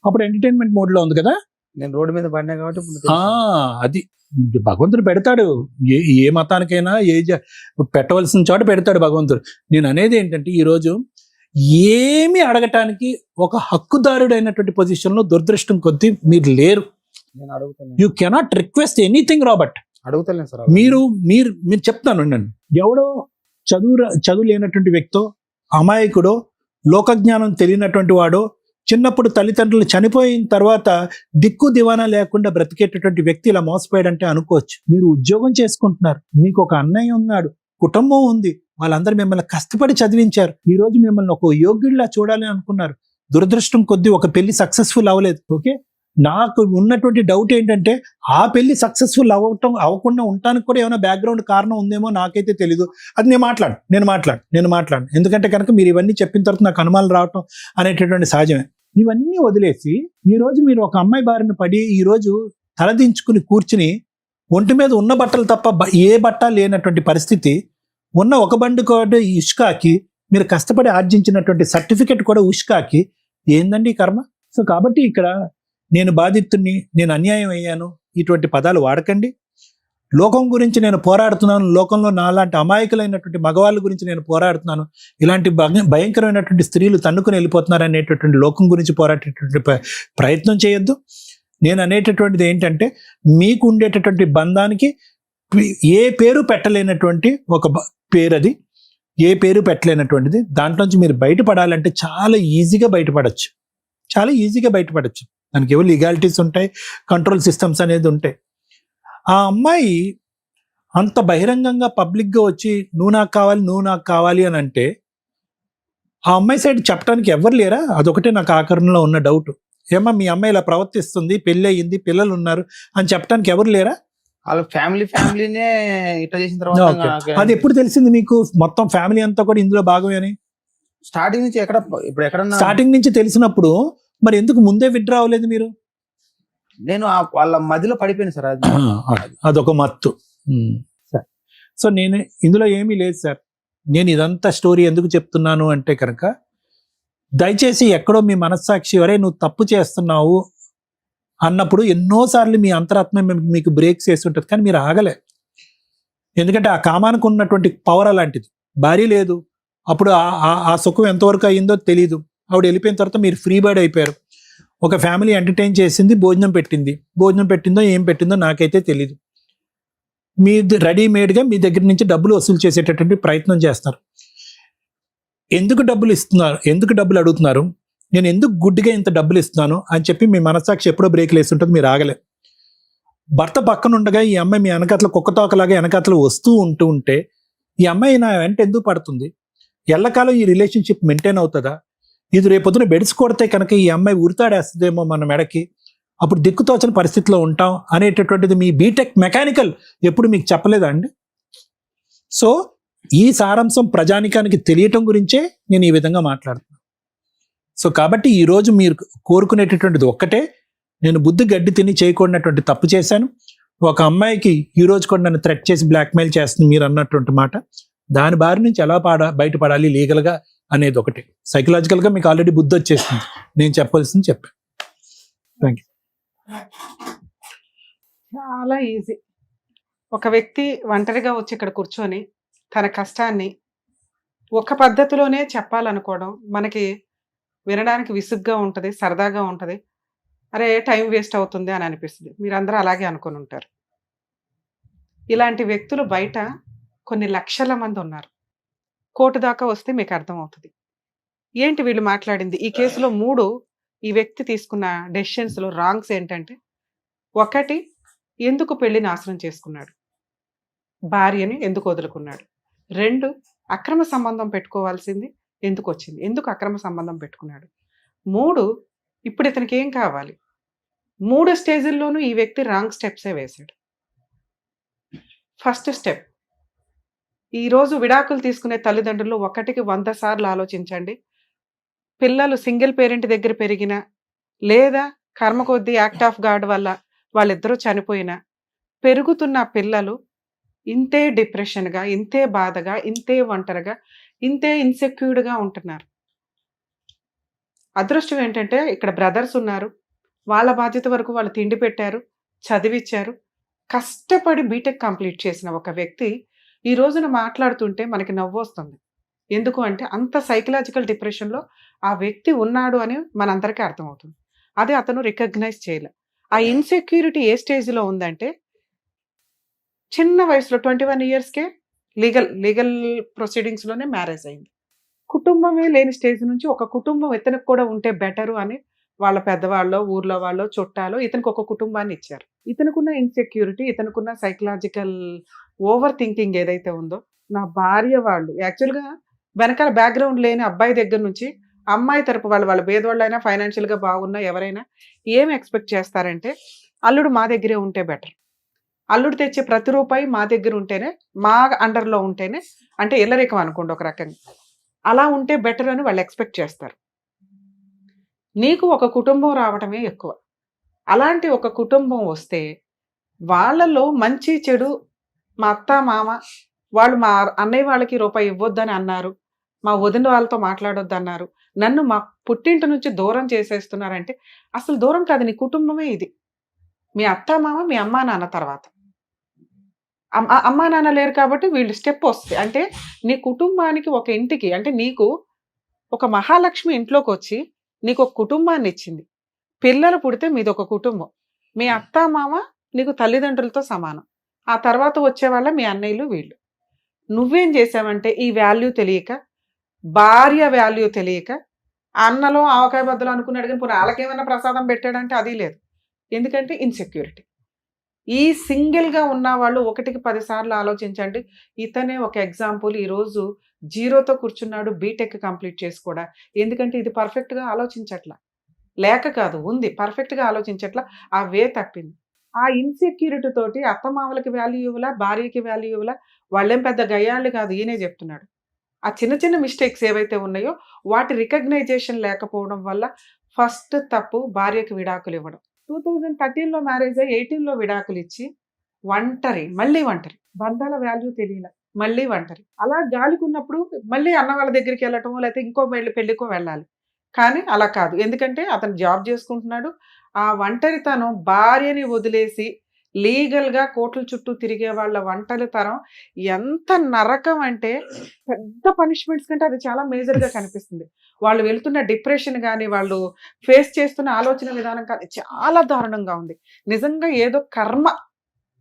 అప్పుడు ఎంటర్టైన్మెంట్ మోడ్లో ఉంది కదా. నేను రోడ్డు మీద పడినా కాబట్టి అది భగవంతుడు పెడతాడు, ఏ మతానికైనా పెట్టవలసిన చోట పెడతాడు భగవంతుడు. నేను అనేది ఏంటంటే, ఈరోజు ఏమి అడగటానికి ఒక హక్కుదారుడైనటువంటి పొజిషన్లో దురదృష్టం కొద్దీ మీరు లేరు. నేను అడుగుతాను, you cannot request anything Robert. అడుగుతలేను సార్. మీరు చెప్తాను నన్ను, ఎవడో చదువు లేనటువంటి వ్యక్తో, అమాయకుడో, లోకజ్ఞానం తెలియనటువంటి వాడో, చిన్నప్పుడు తల్లిదండ్రులు చనిపోయిన తర్వాత దిక్కు దివానా లేకుండా బ్రతికేటటువంటి వ్యక్తి ఇలా మోసపోయాడంటే అనుకోవచ్చు. మీరు ఉద్యోగం చేసుకుంటున్నారు, మీకు ఒక అన్నయ్య ఉన్నాడు, కుటుంబం ఉంది, వాళ్ళందరూ మిమ్మల్ని కష్టపడి చదివించారు. ఈ రోజు మిమ్మల్ని ఒక యోగ్యుడిలా చూడాలి అనుకున్నారు. దురదృష్టం కొద్దీ ఒక పెళ్లి సక్సెస్ఫుల్ అవ్వలేదు. ఓకే, నాకు ఉన్నటువంటి డౌట్ ఏంటంటే ఆ పెళ్లి సక్సెస్ఫుల్ అవ్వకుండా ఉండటానికి కూడా ఏమైనా బ్యాక్గ్రౌండ్ కారణం ఉందేమో నాకైతే తెలీదు. అది నేను మాట్లాడు ఎందుకంటే కనుక మీరు ఇవన్నీ చెప్పిన తర్వాత నాకు అనుమానాలు రావటం అనేటటువంటి సహజమే. ఇవన్నీ వదిలేసి ఈ రోజు మీరు ఒక అమ్మాయి బారిన పడి ఈ రోజు తలదించుకుని కూర్చుని ఒంటి మీద ఉన్న బట్టలు తప్ప ఏ బట్ట లేనటువంటి పరిస్థితి, ఉన్న ఒక బండి కూడా ఇష్కాకి మీరు కష్టపడి ఆర్జించినటువంటి సర్టిఫికెట్ కూడా ఉష్కాకి, ఏందండి ఈ కర్మ? సో కాబట్టి ఇక్కడ నేను బాధితుడిని, నేను అన్యాయం అయ్యాను, ఇటువంటి పదాలు వాడకండి. లోకం గురించి నేను పోరాడుతున్నాను, లోకంలో నాలాంటి అమాయకులైనటువంటి మగవాళ్ళ గురించి నేను పోరాడుతున్నాను, ఇలాంటి భయంకరమైనటువంటి స్త్రీలు తన్నుకుని వెళ్ళిపోతున్నారు అనేటటువంటి లోకం గురించి పోరాడేటటువంటి ప్రయత్నం చేయొద్దు. నేను అనేటటువంటిది ఏంటంటే మీకు ఉండేటటువంటి బంధానికి ఏ పేరు పెట్టలేనటువంటి ఒక పేరు, అది ఏ పేరు పెట్టలేనటువంటిది. దాంట్లోంచి మీరు బయటపడాలంటే చాలా ఈజీగా బయటపడచ్చు. దానికి ఏవో లీగాలిటీస్ ఉంటాయి, కంట్రోల్ సిస్టమ్స్ అనేది ఉంటాయి. ఆ అమ్మాయి అంత బహిరంగంగా పబ్లిక్గా వచ్చి నువ్వు నాకు కావాలి అని అంటే ఆ అమ్మాయి సైడ్ చెప్పడానికి ఎవరు లేరా? అదొకటే నాకు ఆకరణలో ఉన్న డౌట్. ఏమా మీ అమ్మాయి ఇలా ప్రవర్తిస్తుంది, పెళ్ళి అయ్యింది, పిల్లలు ఉన్నారు అని చెప్పడానికి ఎవరు లేరా? వాళ్ళ ఫ్యామిలీనే ఇట్లా చేసిన తర్వాత అది ఎప్పుడు తెలిసింది మీకు? మొత్తం ఫ్యామిలీ అంతా కూడా ఇందులో భాగమే అని స్టార్టింగ్ నుంచి స్టార్టింగ్ నుంచి తెలిసినప్పుడు మరి ఎందుకు ముందే విత్డ్రా అవ్వలేదు మీరు? నేను వాళ్ళ మధ్యలో పడిపోయాను సార్. అదొక మత్తు. సో నేను ఇందులో ఏమీ లేదు సార్. నేను ఇదంతా స్టోరీ ఎందుకు చెప్తున్నాను అంటే కనుక దయచేసి ఎక్కడో మీ మనస్సాక్షి వరే నువ్వు తప్పు చేస్తున్నావు అన్నప్పుడు ఎన్నోసార్లు మీ అంతరాత్మ మీకు బ్రేక్స్ వేసి ఉంటుంది, కానీ మీరు ఆగలే. ఎందుకంటే ఆ కామానికి ఉన్నటువంటి పవర్ అలాంటిది. భార్య లేదు, అప్పుడు ఆ సుఖం ఎంతవరకు అయ్యిందో తెలీదు. ఆవిడ వెళ్ళిపోయిన తర్వాత మీరు ఫ్రీ బర్డ్ అయిపోయారు. ఒక ఫ్యామిలీ ఎంటర్టైన్ చేసింది, భోజనం పెట్టిందో ఏం పెట్టిందో నాకైతే తెలీదు. మీ రెడీమేడ్గా మీ దగ్గర నుంచి డబ్బులు వసూలు చేసేటటువంటి ప్రయత్నం చేస్తారు. ఎందుకు డబ్బులు అడుగుతున్నారు, నేను ఎందుకు గుడ్డిగా ఇంత డబ్బులు ఇస్తున్నాను అని చెప్పి మీ మనస్సాక్షి ఎప్పుడో బ్రేక్లు వేస్తుంటుంది, మీరు ఆగలే. భర్త పక్కన ఉండగా ఈ అమ్మాయి మీ వెనకాతల కుక్కతోకలాగా వెనకాతలు వస్తూ ఉంటే ఈ అమ్మాయి నా వెంట ఎందుకు పడుతుంది? ఎల్లకాలం ఈ రిలేషన్షిప్ మెయింటైన్ అవుతుందా? ఇది రేపొద్దున బెడిసి కొడితే కనుక ఈ అమ్మాయి ఉరితాడేస్తుందేమో మన మెడకి, అప్పుడు దిక్కుతోచని పరిస్థితిలో ఉంటాం అనేటటువంటిది మీ బీటెక్ మెకానికల్ ఎప్పుడు మీకు చెప్పలేదా అండి? సో ఈ సారాంశం ప్రజానికానికి తెలియటం గురించే నేను ఈ విధంగా మాట్లాడుతున్నాను. సో కాబట్టి ఈరోజు మీరు కోరుకునేటటువంటిది ఒక్కటే, నేను బుద్ధి గడ్డి తిని చేయకూడనటువంటి తప్పు చేశాను. ఒక అమ్మాయికి ఈ రోజు కూడా నన్ను థ్రెట్ చేసి బ్లాక్మెయిల్ చేస్తుంది మీరు అన్నటువంటి మాట. దాని బారి నుంచి ఎలా బయటపడాలి లీగల్గా అనేది ఒకటి. సైకలాజికల్గా మీకు ఆల్రెడీ బుద్ధి వచ్చేస్తుంది, నేను చెప్పాల్సింది చెప్పాను. Thank you. చాలా ఈజీ. ఒక వ్యక్తి ఒంటరిగా వచ్చి ఇక్కడ కూర్చొని తన కష్టాన్ని ఒక పద్ధతిలోనే చెప్పాలనుకోవడం మనకి వినడానికి విసుగ్గా ఉంటుంది, సరదాగా ఉంటుంది. అరే టైం వేస్ట్ అవుతుంది అని అనిపిస్తుంది. మీరందరూ అలాగే అనుకుని ఉంటారు. ఇలాంటి వ్యక్తులు బయట కొన్ని లక్షల మంది ఉన్నారు. కోర్టు దాకా వస్తే మీకు అర్థమవుతుంది ఏంటి వీళ్ళు మాట్లాడింది. ఈ కేసులో 3 ఈ వ్యక్తి తీసుకున్న డెసిషన్స్లో రాంగ్స్ ఏంటంటే, 1 ఎందుకు పెళ్లి నాశనం చేసుకున్నాడు, భార్యని ఎందుకు వదులుకున్నాడు. 2 అక్రమ సంబంధం పెట్టుకోవాల్సింది ఎందుకు వచ్చింది, ఎందుకు అక్రమ సంబంధం పెట్టుకున్నాడు. 3 ఇప్పుడు ఇతనికి ఏం కావాలి. 3 స్టేజ్ల్లోనూ ఈ వ్యక్తి రాంగ్ స్టెప్సే వేశాడు. ఫస్ట్ స్టెప్, ఈరోజు విడాకులు తీసుకునే తల్లిదండ్రులు 1కి 100 సార్లు ఆలోచించండి. పిల్లలు సింగిల్ పేరెంట్ దగ్గర పెరిగిన, లేదా కర్మ కొద్దీ యాక్ట్ ఆఫ్ గాడ్ వల్ల వాళ్ళిద్దరూ చనిపోయినా పెరుగుతున్న పిల్లలు ఇంతే డిప్రెషన్గా, ఇంతే బాధగా, ఇంతే ఒంటరిగా, ఇంతే ఇన్సెక్యూర్డ్గా ఉంటున్నారు. అదృష్టం ఏంటంటే ఇక్కడ బ్రదర్స్ ఉన్నారు, వాళ్ళ బాధ్యత వరకు వాళ్ళు తిండి పెట్టారు, చదివిచ్చారు. కష్టపడి బీటెక్ కంప్లీట్ చేసిన ఒక వ్యక్తి ఈ రోజున మాట్లాడుతుంటే మనకి నవ్వు వస్తుంది. ఎందుకు అంటే అంత సైకలాజికల్ డిప్రెషన్లో ఆ వ్యక్తి ఉన్నాడు అని మనందరికీ అర్థమవుతుంది. అదే అతను రికగ్నైజ్ చేయలే. ఆ ఇన్సెక్యూరిటీ ఏ స్టేజ్లో ఉందంటే, చిన్న వయసులో 21 ఇయర్స్కే లీగల్ ప్రొసీడింగ్స్లోనే మ్యారేజ్ అయింది. కుటుంబమే లేని స్టేజ్ నుంచి ఒక కుటుంబం ఇతనికి కూడా ఉంటే బెటరు అని వాళ్ళ పెద్దవాళ్ళు, ఊర్లో వాళ్ళు, చుట్టాలు ఇతనికి ఒక కుటుంబాన్ని ఇచ్చారు. ఇతనుకున్న ఇన్సెక్యూరిటీ, ఇతనుకున్న సైకలాజికల్ ఓవర్ థింకింగ్ ఏదైతే ఉందో, నా భార్య వాళ్ళు యాక్చువల్గా వెనకాల బ్యాక్గ్రౌండ్ లేని అబ్బాయి దగ్గర నుంచి అమ్మాయి తరపు వాళ్ళ పేదవాళ్ళైనా ఫైనాన్షియల్గా బాగున్నా ఎవరైనా ఏం ఎక్స్పెక్ట్ చేస్తారంటే అల్లుడు మా దగ్గరే ఉంటే బెటర్, అల్లుడు తెచ్చే ప్రతి రూపాయి మా దగ్గర ఉంటేనే, మా అండర్లో ఉంటేనే, అంటే ఇల్లరికం అనుకోండి ఒక రకంగా, అలా ఉంటే బెటర్ అని వాళ్ళు ఎక్స్పెక్ట్ చేస్తారు. నీకు ఒక కుటుంబం రావటమే ఎక్కువ. అలాంటి ఒక కుటుంబం వస్తే వాళ్ళలో మంచి చెడు, మా అత్త మామ వాళ్ళు మా అన్నయ్య వాళ్ళకి రూపాయి ఇవ్వొద్దని అన్నారు, మా వదిన వాళ్ళతో మాట్లాడొద్దన్నారు, నన్ను మా పుట్టింటి నుంచి దూరం చేసేస్తున్నారంటే అసలు దూరం కాదు, నీ కుటుంబమే ఇది. మీ అత్త మామ మీ అమ్మా నాన్న తర్వాత. అమ్మా నాన్న లేరు కాబట్టి వీళ్ళు స్టెప్ వస్తాయి. అంటే నీ కుటుంబానికి ఒక ఇంటికి, అంటే నీకు ఒక మహాలక్ష్మి ఇంట్లోకి వచ్చి నీకు ఒక కుటుంబాన్ని ఇచ్చింది. పిల్లలు పుడితే మీది ఒక కుటుంబం. మీ అత్త మామ నీకు తల్లిదండ్రులతో సమానం. ఆ తర్వాత వచ్చేవాళ్ళ మీ అన్నయ్యలు వీళ్ళు. నువ్వేం చేసావంటే ఈ వాల్యూ తెలియక, భార్య వాల్యూ తెలియక, అన్నలో ఆవకాయ బద్దలు అనుకున్నాడు కానీ పోనీ వాళ్ళకేమైనా ప్రసాదం పెట్టాడంటే అది లేదు. ఎందుకంటే ఇన్సెక్యూరిటీ. ఈ సింగిల్గా ఉన్న వాళ్ళు 1కి 10 సార్లు ఆలోచించండి. ఇతనే ఒక ఎగ్జాంపుల్. ఈరోజు జీరోతో కూర్చున్నాడు, బీటెక్ కంప్లీట్ చేసి కూడా. ఎందుకంటే ఇది పర్ఫెక్ట్గా ఆలోచించట్లా, లేక కాదు ఉంది, పర్ఫెక్ట్గా ఆలోచించట్లా, ఆ వే తప్పింది. ఆ ఇన్సెక్యూరిటీ తోటి అత్తమామలకి వాల్యూ ఇవ్వలా, భార్యకి వాల్యూ ఇవ్వలా. వాళ్ళేం పెద్ద గయ్యాళ్ళు కాదు, ఈయనే చెప్తున్నాడు. ఆ చిన్న చిన్న మిస్టేక్స్ ఏవైతే ఉన్నాయో వాటి రికగ్నైజేషన్ లేకపోవడం వల్ల ఫస్ట్ తప్పు భార్యకి విడాకులు ఇవ్వడం. 2013లో మ్యారేజ్ అయ్యి 18లో విడాకులు ఇచ్చి మళ్ళీ ఒంటరి, బంధాల వాల్యూ తెలియల, మళ్ళీ ఒంటరి. అలా గాలికున్నప్పుడు మళ్ళీ అన్న వాళ్ళ దగ్గరికి వెళ్ళటమో లేకపోతే ఇంకో పెళ్ళికో వెళ్ళాలి. కానీ అలా కాదు, ఎందుకంటే అతను జాబ్ చేసుకుంటున్నాడు. ఆ ఒంటరితనం భార్యని వదిలేసి లీగల్గా కోట్ల చుట్టూ తిరిగే వాళ్ళ ఒంటరితనం ఎంత నరకం అంటే, పెద్ద పనిష్మెంట్స్ కంటే అది చాలా మేజర్గా కనిపిస్తుంది. వాళ్ళు వెళ్తున్న డిప్రెషన్ కానీ, వాళ్ళు ఫేస్ చేస్తున్న ఆలోచన విధానం కానీ చాలా దారుణంగా ఉంది. నిజంగా ఏదో కర్మ,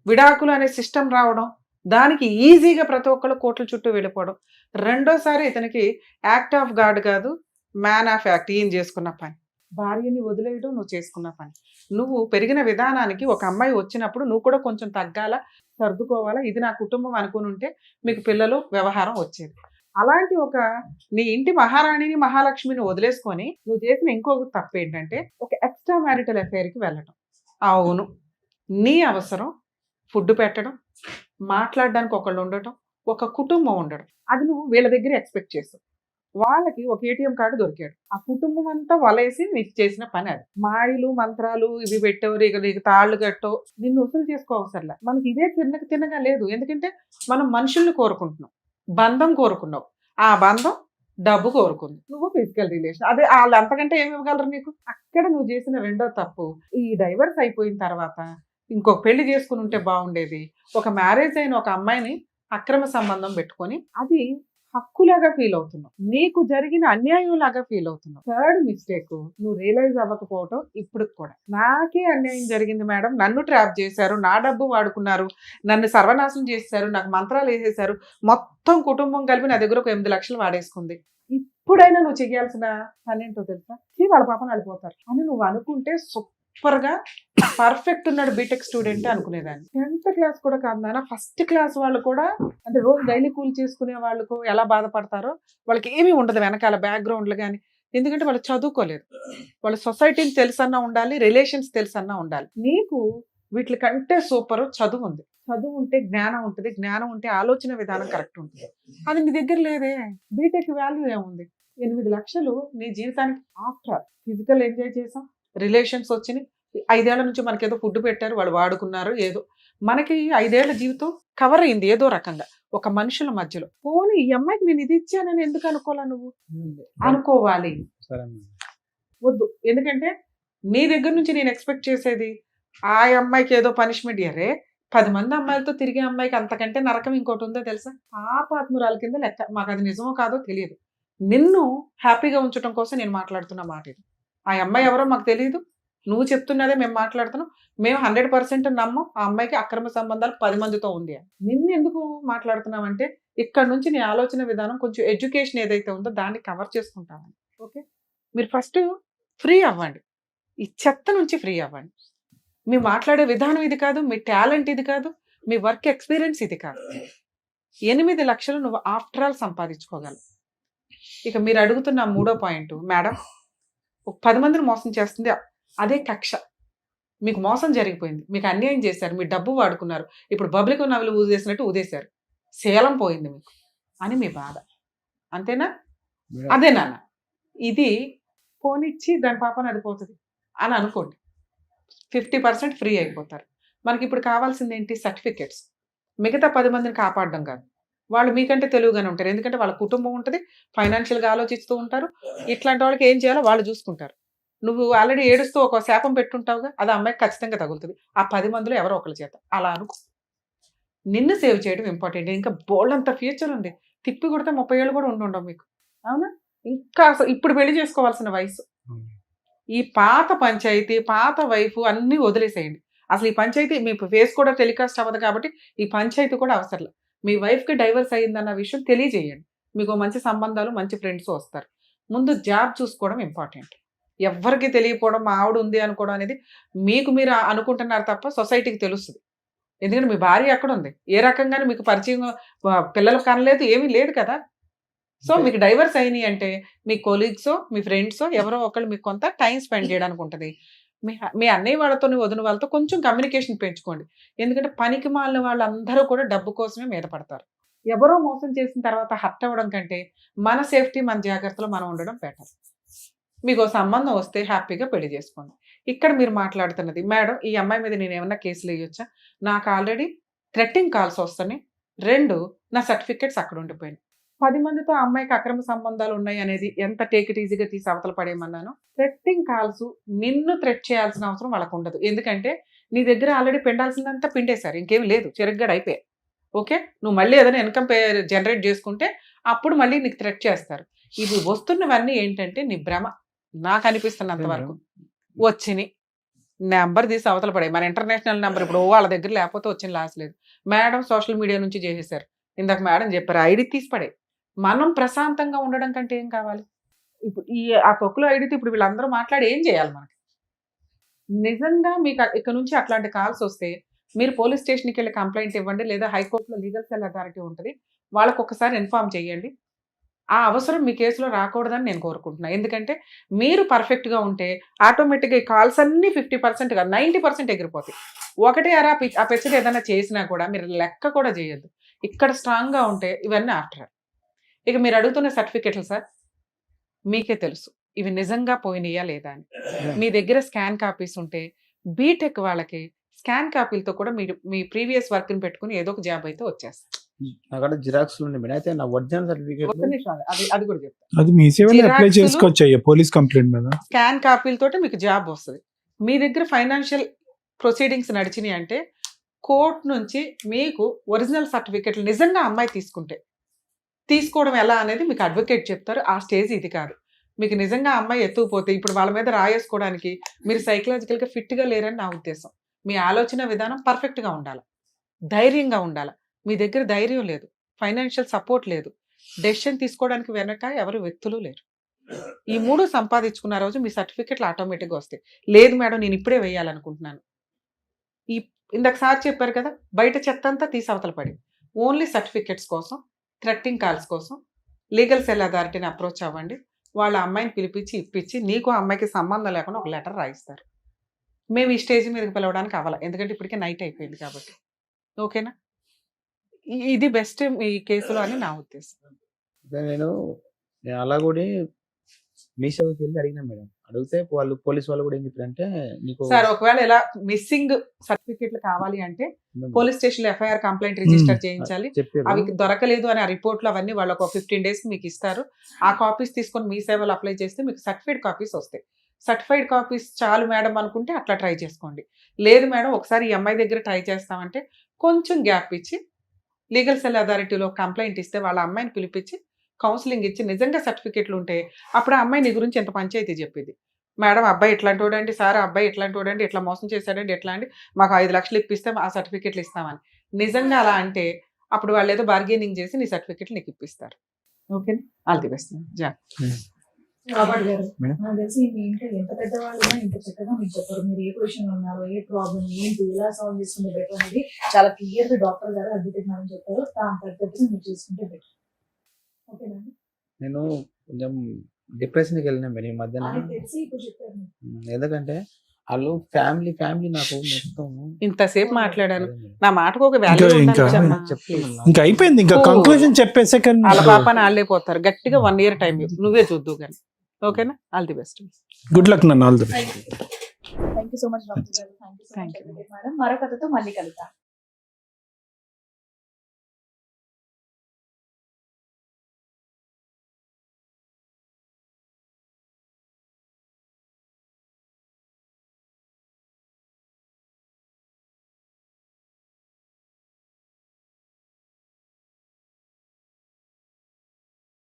విడాకులు అనే సిస్టమ్ రావడం, దానికి ఈజీగా ప్రతి ఒక్కళ్ళు కోట్ల చుట్టూ వెళ్ళిపోవడం. రెండోసారి ఇతనికి యాక్ట్ ఆఫ్ గాడ్ కాదు, మ్యాన్ ఆఫ్ యాక్ట్. ఈయన చేసుకున్న పని, భార్యని వదిలేయడం నువ్వు చేసుకున్న పని. నువ్వు పెరిగిన విధానానికి ఒక అమ్మాయి వచ్చినప్పుడు నువ్వు కూడా కొంచెం తగ్గాల, సర్దుకోవాలా. ఇది నా కుటుంబం అనుకుని ఉంటే మీకు పిల్లలు వ్యవహారం వచ్చేది. అలాంటి ఒక నీ ఇంటి మహారాణిని మహాలక్ష్మిని వదిలేసుకొని నువ్వు చేసిన ఇంకొక తప్పు ఏంటంటే ఒక ఎక్స్ట్రా మ్యారిటల్ అఫైర్కి వెళ్ళటం. అవును, నీ అవసరం ఫుడ్ పెట్టడం, మాట్లాడడానికి ఒకళ్ళు ఉండటం, ఒక కుటుంబం ఉండడం, అది నువ్వు వీళ్ళ దగ్గర ఎక్స్పెక్ట్ చేస్తావు. వాళ్ళకి ఒక ఏటీఎం కార్డు దొరికాడు, ఆ కుటుంబం అంతా వలేసి నీకు చేసిన పని అది. మాయలు మంత్రాలు ఇవి పెట్టవు, నీకు తాళ్ళు కట్టవు, నిన్ను వసూలు చేసుకో అవసరంలా. మనకి ఇదే తిన్నగా లేదు. ఎందుకంటే మనం మనుషుల్ని కోరుకుంటున్నాం, బంధం కోరుకున్నావు, ఆ బంధం డబ్బు కోరుకుంది, నువ్వు ఫిజికల్ రిలేషన్. అదే వాళ్ళు అంతకంటే ఏమి ఇవ్వగలరు నీకు? అక్కడ నువ్వు చేసిన రెండో తప్పు. ఈ డైవర్స్ అయిపోయిన తర్వాత ఇంకొక పెళ్లి చేసుకుని ఉంటే బాగుండేది. ఒక మ్యారేజ్ అయిన ఒక అమ్మాయిని అక్రమ సంబంధం పెట్టుకొని అది హక్కులాగా ఫీల్ అవుతున్నావు, నీకు జరిగిన అన్యాయం లాగా ఫీల్ అవుతున్నావు. థర్డ్ మిస్టేక్, నువ్వు రియలైజ్ అవ్వకపోవటం. ఇప్పుడు కూడా నాకే అన్యాయం జరిగింది మేడం, నన్ను ట్రాప్ చేశారు, నా డబ్బు వాడుకున్నారు, నన్ను సర్వనాశనం చేశారు, నాకు మంత్రాలు వేసేశారు, మొత్తం కుటుంబం కలిపి నా దగ్గర ఒక 8 లక్షలు వాడేసుకుంది. ఇప్పుడైనా నువ్వు చెయ్యాల్సిన పని ఏంటో తెలుసా? వాళ్ళ పాపను వెళ్ళిపోతారు అని నువ్వు అనుకుంటే సూపర్గా పర్ఫెక్ట్ ఉన్నాడు బీటెక్ స్టూడెంట్ అనుకునేదాన్ని. 10th క్లాస్ కూడా కాదు నాన్న, ఫస్ట్ క్లాస్ వాళ్ళు కూడా, అంటే రోజు డైలీ కూల్ చేసుకునే వాళ్ళకు ఎలా బాధపడతారో వాళ్ళకి ఏమీ ఉండదు వెనకాల బ్యాక్గ్రౌండ్లు కానీ. ఎందుకంటే వాళ్ళు చదువుకోలేదు, వాళ్ళ సొసైటీని తెలుసన్నా ఉండాలి, రిలేషన్స్ తెలుసన్నా ఉండాలి. నీకు వీటి కంటే సూపర్ చదువు ఉంది. చదువు ఉంటే జ్ఞానం ఉంటుంది, జ్ఞానం ఉంటే ఆలోచన విధానం కరెక్ట్ ఉంటుంది. అది నీ దగ్గర లేదే. బీటెక్ వాల్యూ ఏముంది? 8 లక్షలు నీ జీవితానికి ఆఫ్టర్ ఫిజికల్ ఎంజాయ్ చేసాం, రిలేషన్స్ వచ్చినాయి, 5 ఏళ్ల నుంచి మనకేదో ఫుడ్ పెట్టారు, వాళ్ళు వాడుకున్నారు, ఏదో మనకి 5 ఏళ్ల జీవితం కవర్ అయింది ఏదో రకంగా ఒక మనుషుల మధ్యలో. పోనీ ఈ అమ్మాయికి నేను ఇది ఇచ్చానని ఎందుకు అనుకోవాలా? నువ్వు అనుకోవాలి, వద్దు. ఎందుకంటే నీ దగ్గర నుంచి నేను ఎక్స్పెక్ట్ చేసేది ఆ అమ్మాయికి ఏదో పనిష్మెంట్. అరే 10 మంది అమ్మాయిలతో తిరిగే అమ్మాయికి అంతకంటే నరకం ఇంకోటి ఉందో తెలుసా? పాపాత్మురాల కింద లెక్క. మాకు అది నిజమో కాదో తెలియదు. నిన్ను హ్యాపీగా ఉంచడం కోసం నేను మాట్లాడుతున్న మాట ఇది. ఆ అమ్మాయి ఎవరో మాకు తెలియదు, నువ్వు చెప్తున్నదే మేము మాట్లాడుతున్నాం. మేము 100% నమ్మం ఆ అమ్మాయికి అక్రమ సంబంధాలు 10 మందితో ఉంది అని. నిన్ను ఎందుకు మాట్లాడుతున్నామంటే ఇక్కడ నుంచి నీ ఆలోచన విధానం కొంచెం ఎడ్యుకేషన్ ఏదైతే ఉందో దాన్ని కవర్ చేసుకుంటామని. ఓకే, మీరు ఫస్ట్ ఫ్రీ అవ్వండి, ఈ చెత్త నుంచి ఫ్రీ అవ్వండి. మీ మాట్లాడే విధానం ఇది కాదు, మీ టాలెంట్ ఇది కాదు, మీ వర్క్ ఎక్స్పీరియన్స్ ఇది కాదు. 8 లక్షలు నువ్వు ఆఫ్టర్ ఆల్ సంపాదించుకోగలవు. ఇక మీరు అడుగుతున్న మూడో పాయింట్, మేడం ఒక 10 మందిని మోసం చేస్తుంది అదే కక్ష. మీకు మోసం జరిగిపోయింది, మీకు అన్యాయం చేశారు, మీ డబ్బు వాడుకున్నారు, ఇప్పుడు బబ్లిక్ నవలు ఊదేసినట్టు ఊదేశారు, శీలం పోయింది మీకు అని మీ బాధ. అంతేనా? అదే నాన్న, ఇది పోనిచ్చి దాని పాపని అది పోతుంది అని అనుకోండి, 50% ఫ్రీ అయిపోతారు. మనకి ఇప్పుడు కావాల్సింది ఏంటి? సర్టిఫికెట్స్. మిగతా 10 మందిని కాపాడడం కాదు, వాళ్ళు మీకంటే తెలివిగానే ఉంటారు, ఎందుకంటే వాళ్ళ కుటుంబం ఉంటుంది, ఫైనాన్షియల్గా ఆలోచిస్తూ ఉంటారు, ఇట్లాంటి వాళ్ళకి ఏం చేయాలో వాళ్ళు చూసుకుంటారు. నువ్వు ఆల్రెడీ ఏడుస్తూ ఒక శాపం పెట్టుంటావుగా, అది అమ్మాయికి ఖచ్చితంగా తగులుతుంది ఆ 10 మందిలో ఎవరో ఒకరి చేత. అలా అనుకో, నిన్ను సేవ్ చేయడం ఇంపార్టెంట్. ఇంకా బోల్డ్ అంత ఫ్యూచర్ ఉంది, తిప్పి కొడితే 30 ఏళ్ళు కూడా ఉండవు మీకు, అవునా? ఇంకా అసలు ఇప్పుడు పెళ్లి చేసుకోవాల్సిన వయసు. ఈ పాత పంచాయతీ, పాత వైఫ్ అన్నీ వదిలేసేయండి. అసలు ఈ పంచాయతీ మీ ఫేస్ కూడా టెలికాస్ట్ అవ్వదు కాబట్టి ఈ పంచాయతీ కూడా అవసరం. మీ వైఫ్కి డైవర్స్ అయ్యిందన్న విషయం తెలియజేయండి, మీకు మంచి సంబంధాలు, మంచి ఫ్రెండ్స్ వస్తారు. ముందు జాబ్ చూసుకోవడం ఇంపార్టెంట్. ఎవ్వరికి తెలియకపోవడం, మా ఆవిడ ఉంది అనుకోవడం అనేది మీకు మీరు అనుకుంటున్నారు తప్ప సొసైటీకి తెలుస్తుంది. ఎందుకంటే మీ భార్య ఎక్కడ ఉంది, ఏ రకంగానే మీకు పరిచయం, పిల్లలు కనలేదు, ఏమీ లేదు కదా. సో మీకు డైవర్స్ అయినాయి అంటే మీ కొలీగ్సో, మీ ఫ్రెండ్సో ఎవరో ఒకళ్ళు మీకు కొంత టైం స్పెండ్ చేయడానికి ఉంటుంది. మీ అన్నయ్య వాళ్ళతో, వదిన వాళ్ళతో కొంచెం కమ్యూనికేషన్ పెంచుకోండి. ఎందుకంటే పనికి మాలిన వాళ్ళందరూ కూడా డబ్బు కోసమే మీద పడతారు. ఎవరో మోసం చేసిన తర్వాత హర్ట్ అవ్వడం కంటే మన సేఫ్టీ, మన జాగ్రత్తలో మనం ఉండడం బెటర్. మీకు సంబంధం వస్తే హ్యాపీగా పెళ్లి చేసుకోండి. ఇక్కడ మీరు మాట్లాడుతున్నది, మేడం ఈ అమ్మాయి మీద నేను ఏమన్నా కేసులు వేయొచ్చా, నాకు ఆల్రెడీ థ్రెట్టింగ్ కాల్స్ వస్తున్నాయి, 2 నా సర్టిఫికెట్స్ అక్కడ ఉండిపోయినాయి, 10 మందితో ఆ అమ్మాయికి అక్రమ సంబంధాలు ఉన్నాయి అనేది ఎంత టేక్ ఇట్ ఈజీగా తీసి అవతల పడేయమన్నాను. థ్రెట్టింగ్ కాల్స్ నిన్ను థ్రెట్ చేయాల్సిన అవసరం వాళ్ళకు ఉండదు, ఎందుకంటే నీ దగ్గర ఆల్రెడీ పిండాల్సిందంతా పిండేశారు, ఇంకేం లేదు, చెరుగ్గాడు అయిపోయాయి. ఓకే, నువ్వు మళ్ళీ ఏదైనా ఇన్కమ్ జనరేట్ చేసుకుంటే అప్పుడు మళ్ళీ నీకు థ్రెట్ చేస్తారు. ఇవి వస్తున్నవన్నీ ఏంటంటే నీ భ్రమ, నాకు అనిపిస్తున్నంత వరకు వచ్చినాయి. నెంబర్ తీసి అవతల పడే, మన ఇంటర్నేషనల్ నెంబర్ ఇప్పుడు వాళ్ళ దగ్గర లేకపోతే వచ్చిన లాస్ లేదు. మేడం సోషల్ మీడియా నుంచి చేసేసారు, ఇందాక మేడం చెప్పారు, ఐడి తీసి పడే. మనం ప్రశాంతంగా ఉండడం కంటే ఏం కావాలి? ఇప్పుడు ఆ తొక్కులో ఐడితో ఇప్పుడు వీళ్ళందరూ మాట్లాడి ఏం చేయాలి మనకి? నిజంగా మీకు ఇక్కడ నుంచి అట్లాంటి కాల్స్ వస్తే మీరు పోలీస్ స్టేషన్కి వెళ్ళి కంప్లైంట్ ఇవ్వండి, లేదా హైకోర్టులో లీగల్ సెల్ అథారిటీ ఉంటుంది, వాళ్ళకు ఒకసారి ఇన్ఫార్మ్ చేయండి. ఆ అవసరం మీ కేసులో రాకూడదని నేను కోరుకుంటున్నాను. ఎందుకంటే మీరు పర్ఫెక్ట్గా ఉంటే ఆటోమేటిక్గా ఈ కాల్స్ అన్నీ 50% కాదు 90% ఎగిరిపోతాయి. ఒకటే అరా ఆ పెచ్చడి ఏదైనా చేసినా కూడా మీరు లెక్క కూడా చేయొద్దు. ఇక్కడ స్ట్రాంగ్గా ఉంటే ఇవన్నీ ఆఫ్టర్. ఇక మీరు అడుగుతున్న సర్టిఫికెట్లు సార్ మీకే తెలుసు ఇవి నిజంగా పోయినాయా లేదా అని. మీ దగ్గర స్కాన్ కాపీస్ ఉంటే బీటెక్ వాళ్ళకి స్కాన్ కాపీలతో కూడా మీరు మీ ప్రీవియస్ వర్క్ని పెట్టుకుని ఏదో ఒక జాబ్ అయితే వచ్చేస్తారు. నాకంటే జిరాక్స్ ఉండే మేడం, అయితే నా ఒరిజినల్ సర్టిఫికేట్ ఒక్క నిమిషం, అది కూడా చెప్తాను. అది మీ సేవలో అప్లై జిరాక్స్లు, చేసుకోవచ్చు అయ్యా పోలీస్ కంప్లైంట్ మీద. స్కాన్ కాపీలతోటి మీకు జాబ్ వస్తుంది. మీ దగ్గర ఫైనాన్షియల్ ప్రొసీడింగ్స్ నడిచినాయి అంటే కోర్టు నుంచి మీకు ఒరిజినల్ సర్టిఫికెట్లు నిజంగా అమ్మాయి తీసుకుంటే తీసుకోవడం ఎలా అనేది మీకు అడ్వకేట్ చెప్తారు. ఆ స్టేజ్ ఇది కాదు. మీకు నిజంగా అమ్మాయి ఎత్తుకుపోతే ఇప్పుడు వాళ్ళ మీద రాయేసుకోవడానికి మీరు సైకలాజికల్గా ఫిట్గా లేరని నా ఉద్దేశం. మీ ఆలోచన విధానం పర్ఫెక్ట్గా ఉండాలి, ధైర్యంగా ఉండాలి. మీ దగ్గర ధైర్యం లేదు, ఫైనాన్షియల్ సపోర్ట్ లేదు, డెసిషన్ తీసుకోవడానికి వెనక ఎవరు వ్యక్తులు లేరు. ఈ 3 సంపాదించుకున్న రోజు మీ సర్టిఫికెట్లు ఆటోమేటిక్గా వస్తాయి. లేదు మేడం నేను ఇప్పుడే వేయాలనుకుంటున్నాను, ఇందాక సార్ చెప్పారు కదా, బయట చెత్త అంతా తీసి అవతల పడి ఓన్లీ సర్టిఫికెట్స్ కోసం, థ్రెట్టింగ్ కాల్స్ కోసం లీగల్ సెల్ అథారిటీని అప్రోచ్ అవ్వండి. వాళ్ళ అమ్మాయిని పిలిపించి ఇప్పించి నీకు అమ్మాయికి సంబంధం లేకుండా ఒక లెటర్ రాయిస్తారు. మేము ఈ స్టేజ్ మీదకి పిలవడానికి అవ్వాలి, ఎందుకంటే ఇప్పటికే నైట్ అయిపోయింది కాబట్టి. ఓకేనా? ఇది బెస్ట్ ఈ కేసులో అని నా ఉద్దేశం. నేను అలా కూడా మీషోకి వెళ్ళి అడిగినా మేడం, అడిగితే వాళ్ళు పోలీస్ వాళ్ళు కూడా ఏం చెప్పారంటే నీకు సార్ ఒకవేళ ఇలా మిస్సింగ్ సర్టిఫికెట్లు కావాలి అంటే పోలీస్ స్టేషన్ లో ఎఫ్ఐఆర్ కంప్లైంట్ రిజిస్టర్ చేయించాలి. అవి దొరకలేదు అని ఆ రిపోర్ట్లు అవన్నీ వాళ్ళు ఒక 15 days మీకు ఇస్తారు. ఆ కాపీస్ తీసుకొని మీ సేవలు అప్లై చేస్తే మీకు సర్టిఫైడ్ కాపీస్ వస్తాయి. సర్టిఫైడ్ కాపీస్ చాలు మేడం అనుకుంటే అట్లా ట్రై చేసుకోండి. లేదు మేడం ఒకసారి ఈ అమ్మాయి దగ్గర ట్రై చేస్తామంటే కొంచెం గ్యాప్ ఇచ్చి లీగల్ సెల్ అథారిటీలో కంప్లైంట్ ఇస్తే వాళ్ళ అమ్మాయిని పిలిపించి కౌన్సిలింగ్ ఇచ్చి నిజంగా సర్టిఫికెట్లు ఉంటే అప్పుడు ఆ అమ్మాయి నీ గురించి ఎంత పంచాయతీ చెప్పేది. మేడం అబ్బాయి ఇట్లాంటి వాడండి, సార్ అబ్బాయి ఇట్లాంటి వాడండి, ఇట్లా మోసం చేశాడండి, ఎట్లా అండి, మాకు 5 లక్షలు ఇప్పిస్తే ఆ సర్టిఫికెట్లు ఇస్తామని నిజంగా అలా అంటే అప్పుడు వాళ్ళు ఏదో బార్గెనింగ్ చేసి నీ సర్టిఫికెట్లు నీకు ఇప్పిస్తారు. Okay, all the best. Robert garu, నాకు తెలిసి మీ ఇంట్లో ఎంత పెద్దవాళ్ళు ఇంత చక్కగా మీకు చెప్పారు. మీరు ఏ పొజిషన్ ఉన్నారు, ఏ ప్రాబ్లం ఏంటి, ఎలా సాల్వ్ చేసుకుంటే బెటర్ అనేది చాలా క్లియర్ గా డాక్టర్ గారు అడ్వకేట్ మేడం చెప్పారు. దాని తగ్గట్టుగా మీరు చేసుకుంటే బెటర్. ఓకేనండి. నేను కొంచెం డిప్రెషన్కి వెళ్ళినా మేడం ఈ మధ్యన. అది తెలిసి ఇప్పుడు చెప్పారు మీరు. ఎందుకంటే వాళ్ళు ఫ్యామిలీ నాకు మొత్తం ఇంతసేపు మాట్లాడాను, అదే మేడం. నా మాటకు ఒక వాల్యూ ఇంకా- చెప్తున్నాను. ఇంకా అయిపోయింది, ఇంకా ఓ. కంక్లూజన్ చెప్పేసే కానీ వాళ్ళ పాపని వాళ్ళే పోతారు. గట్టిగా 1 year టైం నువ్వే చూద్దు కానీ. ఓకేనా? All the best. Good luck నన్ను all the thank you so much doctor garu. Thank you so Thank much you. Madam. మరో కథతో మళ్ళీ కలుద్దాం.